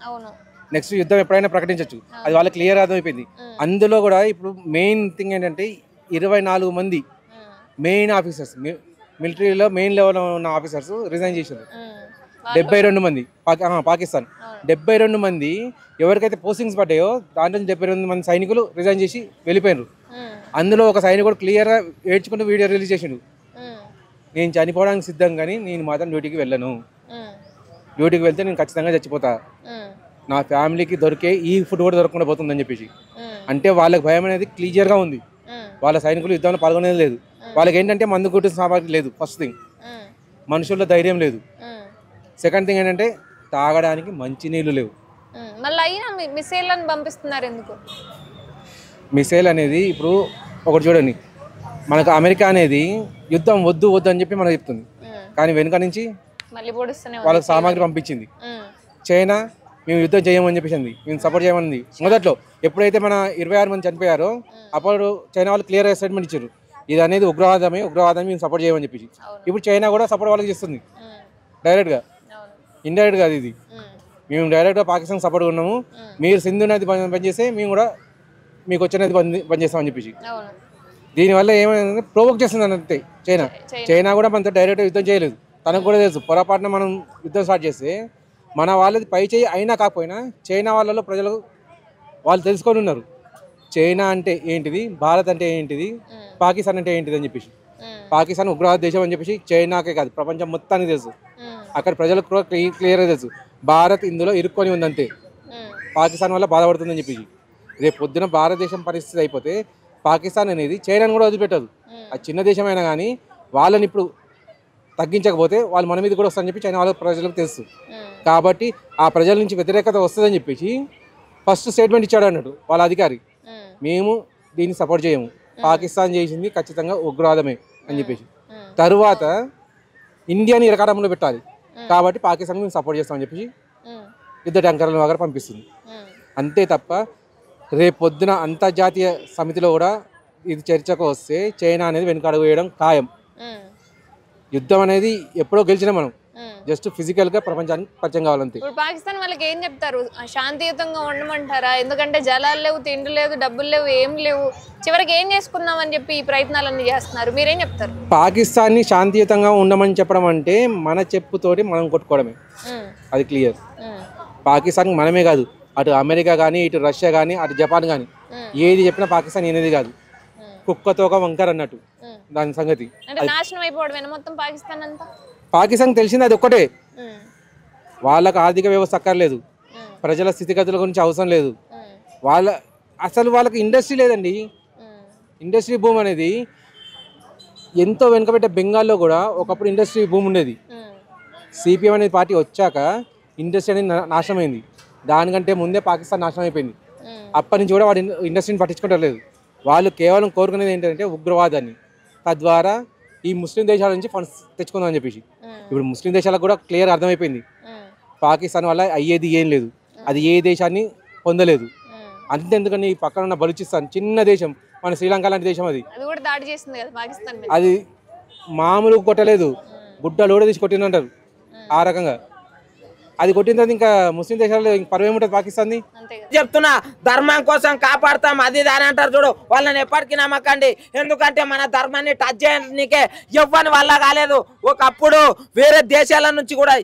నెక్స్ట్ యుద్ధం ఎప్పుడైనా ప్రకటించవచ్చు, అది వాళ్ళకి క్లియర్ అర్థమైపోయింది. అందులో కూడా ఇప్పుడు మెయిన్ థింగ్ ఏంటంటే 24 మంది మెయిన్ ఆఫీసర్స్, మిలిటరీలో మెయిన్ లెవెల్లో ఉన్న ఆఫీసర్స్ రిజైన్ చేశారు. 72 మంది పాకిస్తాన్ 72 మంది ఎవరికైతే పోస్టింగ్స్ పడ్డాయో దాంట్లో 72 మంది సైనికులు రిజైన్ చేసి వెళ్ళిపోయారు. అందులో ఒక సైనికుడు క్లియర్గా ఏడ్చుకుంటూ వీడియో రిలీజ్ చేసిండు, నేను చనిపోవడానికి సిద్ధం కానీ నేను మాత్రం డ్యూటీకి వెళ్ళను, డ్యూటీకి వెళ్తే నేను ఖచ్చితంగా చచ్చిపోతా, నా ఫ్యామిలీకి దొరికే ఈ ఫుడ్ కూడా దొరకకుండా పోతుందని చెప్పేసి. అంటే వాళ్ళకి భయం అనేది క్లియర్గా ఉంది. వాళ్ళ సైనికులు యుద్ధంలో పాల్గొనేది లేదు. వాళ్ళకి ఏంటంటే మందు కొట్టిన సామాగ్రి లేదు. ఫస్ట్ థింగ్, మనుషుల్లో ధైర్యం లేదు. సెకండ్ థింగ్ ఏంటంటే తాగడానికి మంచి నీళ్లు లేవు. మళ్ళీ అయినా మిసైల్లను పంపిస్తున్నారు ఎందుకు? మిసైల్ అనేది ఇప్పుడు ఒకటి చూడండి, మనకు అమెరికా అనేది యుద్ధం వద్దు వద్దు అని చెప్పి మనకు చెప్తుంది, కానీ వెనుక నుంచి వాళ్ళకి సామాగ్రి పంపించింది. చైనా మేము యుద్ధం చేయమని చెప్పేసింది, మేము సపోర్ట్ చేయమని. మొదట్లో ఎప్పుడైతే మన 26 మంది చనిపోయారో అప్పుడు చైనా వాళ్ళు క్లియర్ స్టేట్మెంట్ ఇచ్చారు, ఇది అనేది ఉగ్రవాదం మేము సపోర్ట్ చేయమని చెప్పేసి. ఇప్పుడు చైనా కూడా సపోర్ట్ వాళ్ళకి చేస్తుంది డైరెక్ట్గా, ఇండైరెక్ట్గా. ఇది మేము డైరెక్ట్గా పాకిస్తాన్ సపోర్ట్ ఉన్నాము, మీరు సింధు నది బంద్ చేస్తే మేము కూడా మీకు వచ్చినది బంద్ చేస్తామని చెప్పేసి. దీనివల్ల ఏమైందంటే ప్రొవోక్ చేస్తుంది అంతే చైనా. చైనా కూడా మనతో డైరెక్ట్గా యుద్ధం చేయలేదు, తనకు కూడా తెలుసు పొరపాటున మనం యుద్ధం స్టార్ట్ చేస్తే మన వాళ్ళది పై చేయి అయినా కాకపోయినా చైనా వాళ్ళలో ప్రజలు వాళ్ళు తెలుసుకొని ఉన్నారు చైనా అంటే ఏంటిది, భారత్ అంటే ఏంటిది, పాకిస్తాన్ అంటే ఏంటిది అని చెప్పేసి. పాకిస్తాన్ ఉగ్రవాద దేశం అని చెప్పేసి చైనాకే కాదు ప్రపంచం మొత్తానికి తెలుసు, అక్కడ ప్రజలకు కూడా క్లియర్గా తెలుసు భారత్ ఇందులో ఇరుక్కొని ఉందంతే, పాకిస్తాన్ వల్ల బాధపడుతుందని చెప్పేసి. రేపు పొద్దున భారతదేశం పరిస్థితి అయిపోతే పాకిస్తాన్ అనేది చైనాను కూడా వదిలిపెట్టదు. అది చిన్న దేశమైనా కానీ వాళ్ళని ఇప్పుడు తగ్గించకపోతే వాళ్ళు మన మీద కూడా వస్తారని చెప్పి చైనా వాళ్ళ ప్రజలకు తెలుసు. కాబట్టి ఆ ప్రజల నుంచి వ్యతిరేకత వస్తుందని చెప్పేసి ఫస్ట్ స్టేట్మెంట్ ఇచ్చాడు అన్నట్టు వాళ్ళ అధికారి, మేము దీన్ని సపోర్ట్ చేయము, పాకిస్తాన్ చేసింది ఖచ్చితంగా ఉగ్రవాదమే అని చెప్పేసి. తరువాత ఇండియాని ఇరకాటంలో పెట్టాలి కాబట్టి పాకిస్తాన్ మేము సపోర్ట్ చేస్తామని చెప్పేసి యుద్ధ ట్యాంకర్ల వగర పంపిస్తుంది. అంతే తప్ప రేపు పొద్దున అంతర్జాతీయ సమితిలో కూడా ఇది చర్చకు వస్తే చైనా అనేది వెనుకడుగు వేయడం ఖాయం. యుద్ధం అనేది ఎప్పుడో గెలిచిన మనం జస్ట్ ఫిజికల్ గా ప్రపంచానికి పరిచయం కావాలంతే. ఇప్పుడు పాకిస్తాన్ వాళ్ళకి ఏం చెప్తారు? శాంతియుతంగా ఉండమంటారా? ఎందుకంటే జలాలు లేవు, తిండి లేదు, డబ్బులు లేవు, ఏం లేవు, చివరికి ఏం చేసుకుందాం అని చెప్పి ఈ ప్రయత్నాలన్నీ చేస్తున్నారు, మీరేం చెప్తారు? పాకిస్తాన్ ని శాంతియుతంగా ఉండమని చెప్పడం అంటే మన చెప్పుతోటి మనం కొట్టుకోవడమే, అది క్లియర్. పాకిస్తాన్ మనమే కాదు, అటు అమెరికా కానీ, ఇటు రష్యా కానీ, అటు జపాన్ కానీ ఏది చెప్పినా పాకిస్తాన్ అనేది కాదు, కుక్కతో ఒక వంకర్ అన్నట్టు దాని సంగతి. నాశనం అయిపోవడం మొత్తం పాకిస్తాన్ అంతా. పాకిస్తాన్ తెలిసింది అది ఒక్కటే, వాళ్ళకు ఆర్థిక వ్యవస్థ అక్కర్లేదు, ప్రజల స్థితిగతుల గురించి అవసరం లేదు, అసలు వాళ్ళకి ఇండస్ట్రీ లేదండి. ఇండస్ట్రీ భూమి అనేది ఎంతో వెనుకబెట్టే బెంగాల్లో కూడా ఒకప్పుడు ఇండస్ట్రీ భూమి ఉండేది. సిపిఎం అనేది పార్టీ వచ్చాక ఇండస్ట్రీ అనేది నాశనమైంది. దానికంటే ముందే పాకిస్తాన్ నాశనం అయిపోయింది. అప్పటి నుంచి కూడా వాడు ఇండస్ట్రీని పట్టించుకోవట్లేదు. వాళ్ళు కేవలం కోరుకునేది ఏంటంటే ఉగ్రవాదాన్ని, తద్వారా ఈ ముస్లిం దేశాల నుంచి ఫండ్స్ తెచ్చుకుందాం అని చెప్పేసి. ఇప్పుడు ముస్లిం దేశాలకు కూడా క్లియర్ అర్థమైపోయింది పాకిస్తాన్ వల్ల అయ్యేది ఏం లేదు, అది ఏ దేశాన్ని పొందలేదు. అంతెందుకని ఈ పక్కన ఉన్న బలూచిస్తాన్ చిన్న దేశం, మన శ్రీలంక లాంటి దేశం, అది మామూలు కొట్టలేదు, గుడ్డలు కూడా తీసి కొట్టిందంటారు ఆ రకంగా. అది కొట్టిన తర్వాత ఇంకా ముస్లిం దేశాల్లో పర్వేముంటుంది పాకిస్తాన్ ని. చెప్తున్నా, ధర్మం కోసం కాపాడతాం అది దాని అంటారు చూడు, వాళ్ళని ఎప్పటికీ నమ్మకండి. ఎందుకంటే మన ధర్మాన్ని టచ్ చేయడానికే ఎవ్వని వల్ల కాలేదు. ఒకప్పుడు వేరే దేశాల నుంచి కూడా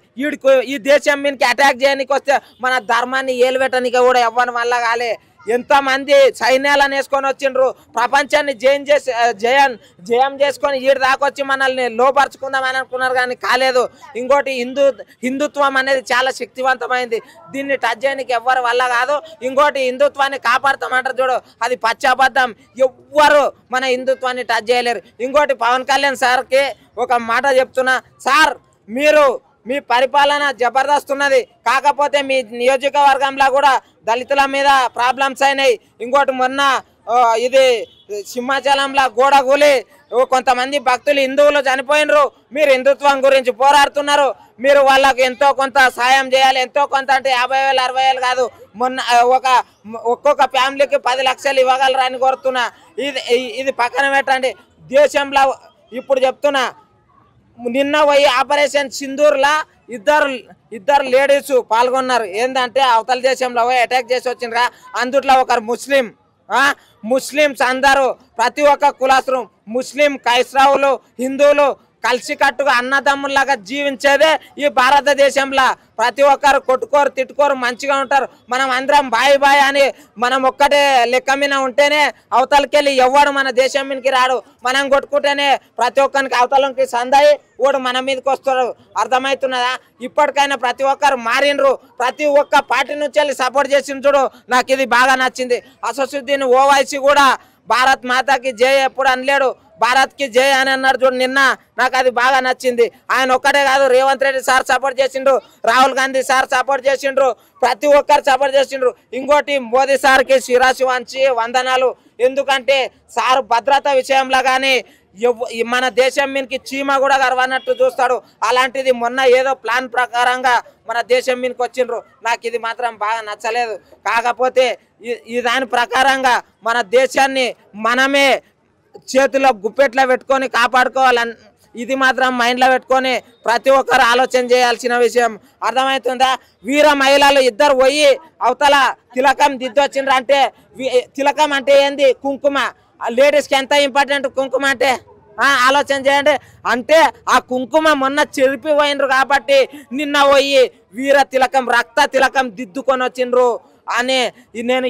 ఈ దేశం మీదకి అటాక్ చేయడానికి వస్తే మన ధర్మాన్ని ఏలుపెట్టడానికి కూడా ఎవ్వని వల్ల కాలే. ఎంతమంది సైన్యాలను వేసుకొని వచ్చిండ్రు, ప్రపంచాన్ని జయం చేసుకొని ఈడు దాకొచ్చి మనల్ని లోపరుచుకుందామని అనుకున్నారు కానీ కాలేదు. ఇంకోటి హిందుత్వం అనేది చాలా శక్తివంతమైంది, దీన్ని టచ్ చేయడానికి ఎవ్వరు వల్ల కాదు. ఇంకోటి హిందుత్వాన్ని కాపాడుతామంటారు చూడు, అది పచ్చాబద్ధం, ఎవ్వరు మన హిందుత్వాన్ని టచ్ చేయలేరు. ఇంకోటి పవన్ కళ్యాణ్ సార్కి ఒక మాట చెప్తున్నా, సార్ మీరు మీ పరిపాలన జబర్దస్త్ ఉన్నది. కాకపోతే మీ నియోజకవర్గంలో కూడా దళితుల మీద ప్రాబ్లమ్స్ అయినాయి. ఇంకోటి మొన్న ఇది సింహాచలంలో గోడ కూలి కొంతమంది భక్తులు హిందువులు చనిపోయినరు. మీరు హిందుత్వం గురించి పోరాడుతున్నారు. మీరు వాళ్ళకు ఎంతో కొంత సాయం చేయాలి. ఎంతో కొంత అంటే 50,000 60,000 కాదు, మొన్న ఒక్కొక్క ఫ్యామిలీకి 10 లక్షలు ఇవ్వగలరా అని కోరుతున్నా. ఇది పక్కన పెట్టండి. దేశంలో ఇప్పుడు చెప్తున్నా, నిన్న పోయి ఆపరేషన్ సింధూర్లా ఇద్దరు లేడీస్ పాల్గొన్నారు. ఏంటంటే అవతల దేశంలో పోయి అటాక్ చేసి వచ్చిండ్రా. అందుట్లో ఒకరు ముస్లిమ్స్ అందరూ ప్రతి ఒక్క కులాసులు ముస్లిం క్రైస్తవులు హిందువులు కలిసికట్టుగా అన్నదమ్ముల్లాగా జీవించేదే ఈ భారతదేశంలో. ప్రతి ఒక్కరు కొట్టుకోరు తిట్టుకోరు మంచిగా ఉంటారు. మనం అందరం బాయ్ బాయ్ అని మనం ఒక్కటే లెక్క మీద ఉంటేనే అవతలకెళ్ళి ఎవడు మన దేశం మీదకి రాడు. మనం కొట్టుకుంటేనే ప్రతి ఒక్కరికి అవతలకి సందాయి ఓడు మన మీదకి వస్తాడు. అర్థమవుతున్నదా? ఇప్పటికైనా ప్రతి ఒక్కరు మారినరు. ప్రతి ఒక్క పార్టీ నుంచి వెళ్ళి సపోర్ట్ చేసింది చూడు, నాకు ఇది బాగా నచ్చింది. అసదుద్దీన్ ఓవైసీ కూడా భారత్ మాతాకి జై ఎప్పుడు అనలేడు, భారత్ కి జై అని అన్నాడు చూడు నిన్న. నాకు అది బాగా నచ్చింది. ఆయన ఒక్కటే కాదు, రేవంత్ రెడ్డి సార్ సపోర్ట్ చేసిండ్రు, రాహుల్ గాంధీ సార్ సపోర్ట్ చేసిండ్రు, ప్రతి ఒక్కరు సపోర్ట్ చేసిండ్రు. ఇంకోటి మోదీ సార్కి శిరాశి వంచి వందనాలు. ఎందుకంటే సార్ భద్రత విషయంలో కానీ మన దేశం మీదకి చీమ కూడా గర్వన్నట్టు చూస్తాడు. అలాంటిది మొన్న ఏదో ప్లాన్ ప్రకారంగా మన దేశం మీదకి వచ్చిండ్రు. నాకు ఇది మాత్రం బాగా నచ్చలేదు. కాకపోతే ఈ దాని ప్రకారంగా మన దేశాన్ని మనమే చేతిలో గుప్పెట్లో పెట్టుకొని కాపాడుకోవాలని ఇది మాత్రం మైండ్లో పెట్టుకొని ప్రతి ఒక్కరు ఆలోచన చేయాల్సిన విషయం. అర్థమవుతుందా? వీర మహిళలు ఇద్దరు పోయి అవతల తిలకం దిద్దొచ్చిండ్రు. అంటే తిలకం అంటే ఏంది? కుంకుమ. లేడీస్కి ఎంత ఇంపార్టెంట్ కుంకుమ అంటే ఆలోచన చేయండి. అంటే ఆ కుంకుమ మొన్న చెరిపిపోయినరు కాబట్టి నిన్న పోయి వీర తిలకం రక్త తిలకం దిద్దుకొని వచ్చిండ్రు అని నేను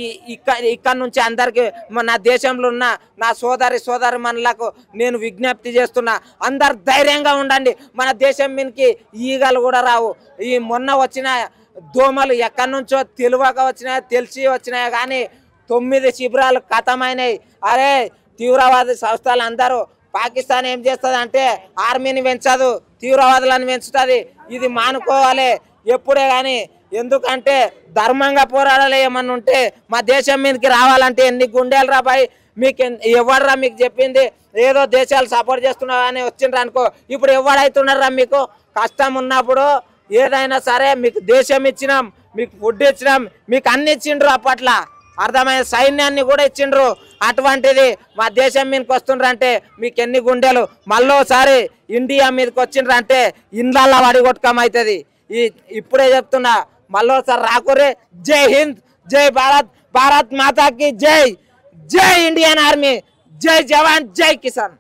ఇక్కడ నుంచి అందరికి నా దేశంలో ఉన్న నా సోదరి మనలకు నేను విజ్ఞప్తి చేస్తున్నా. అందరు ధైర్యంగా ఉండండి. మన దేశం మీదకి ఈగలు కూడా రావు. ఈ మొన్న వచ్చిన దోమలు ఎక్కడి నుంచో తెలియక వచ్చినాయో తెలిసి వచ్చినాయో కానీ 9 శిబిరాలు ఖతమైనాయి. అరే తీవ్రవాద సంస్థలు అందరూ పాకిస్తాన్ ఏం చేస్తుంది అంటే ఆర్మీని పెంచదు, తీవ్రవాదులను పెంచుతుంది. ఇది మానుకోవాలి ఎప్పుడే కానీ. ఎందుకంటే ధర్మంగా పోరాడాలి. ఏమన్నా ఉంటే మా దేశం మీదకి రావాలంటే ఎన్ని గుండెలు రా బాయ్. మీకు ఎవడరా మీకు చెప్పింది? ఏదో దేశాలు సపోర్ట్ చేస్తున్నావు అని వచ్చిండ్రు అనుకో. ఇప్పుడు ఎవడైతున్నారా? మీకు కష్టం ఉన్నప్పుడు ఏదైనా సరే మీకు దేశం ఇచ్చినాం, మీకు ఫుడ్ ఇచ్చినాం, మీకు అన్ని ఇచ్చిండ్రు. అప్పట్లో అర్థమైన సైన్యాన్ని కూడా ఇచ్చిండ్రు. అటువంటిది మా దేశం మీదకి వస్తుండ్రు అంటే మీకు ఎన్ని గుండెలు. మళ్ళోసారి ఇండియా మీదకి వచ్చిండ్రు అంటే ఇండ్లల్లో వడిగొట్టుకమవుతుంది. ఇప్పుడే చెప్తున్నా, మళ్ళోసారి రాకురే. జై హింద్, జై భారత్, భారత్ మాతాకి జై, జై ఇండియన్ ఆర్మీ, జై జవాన్, జై కిసాన్.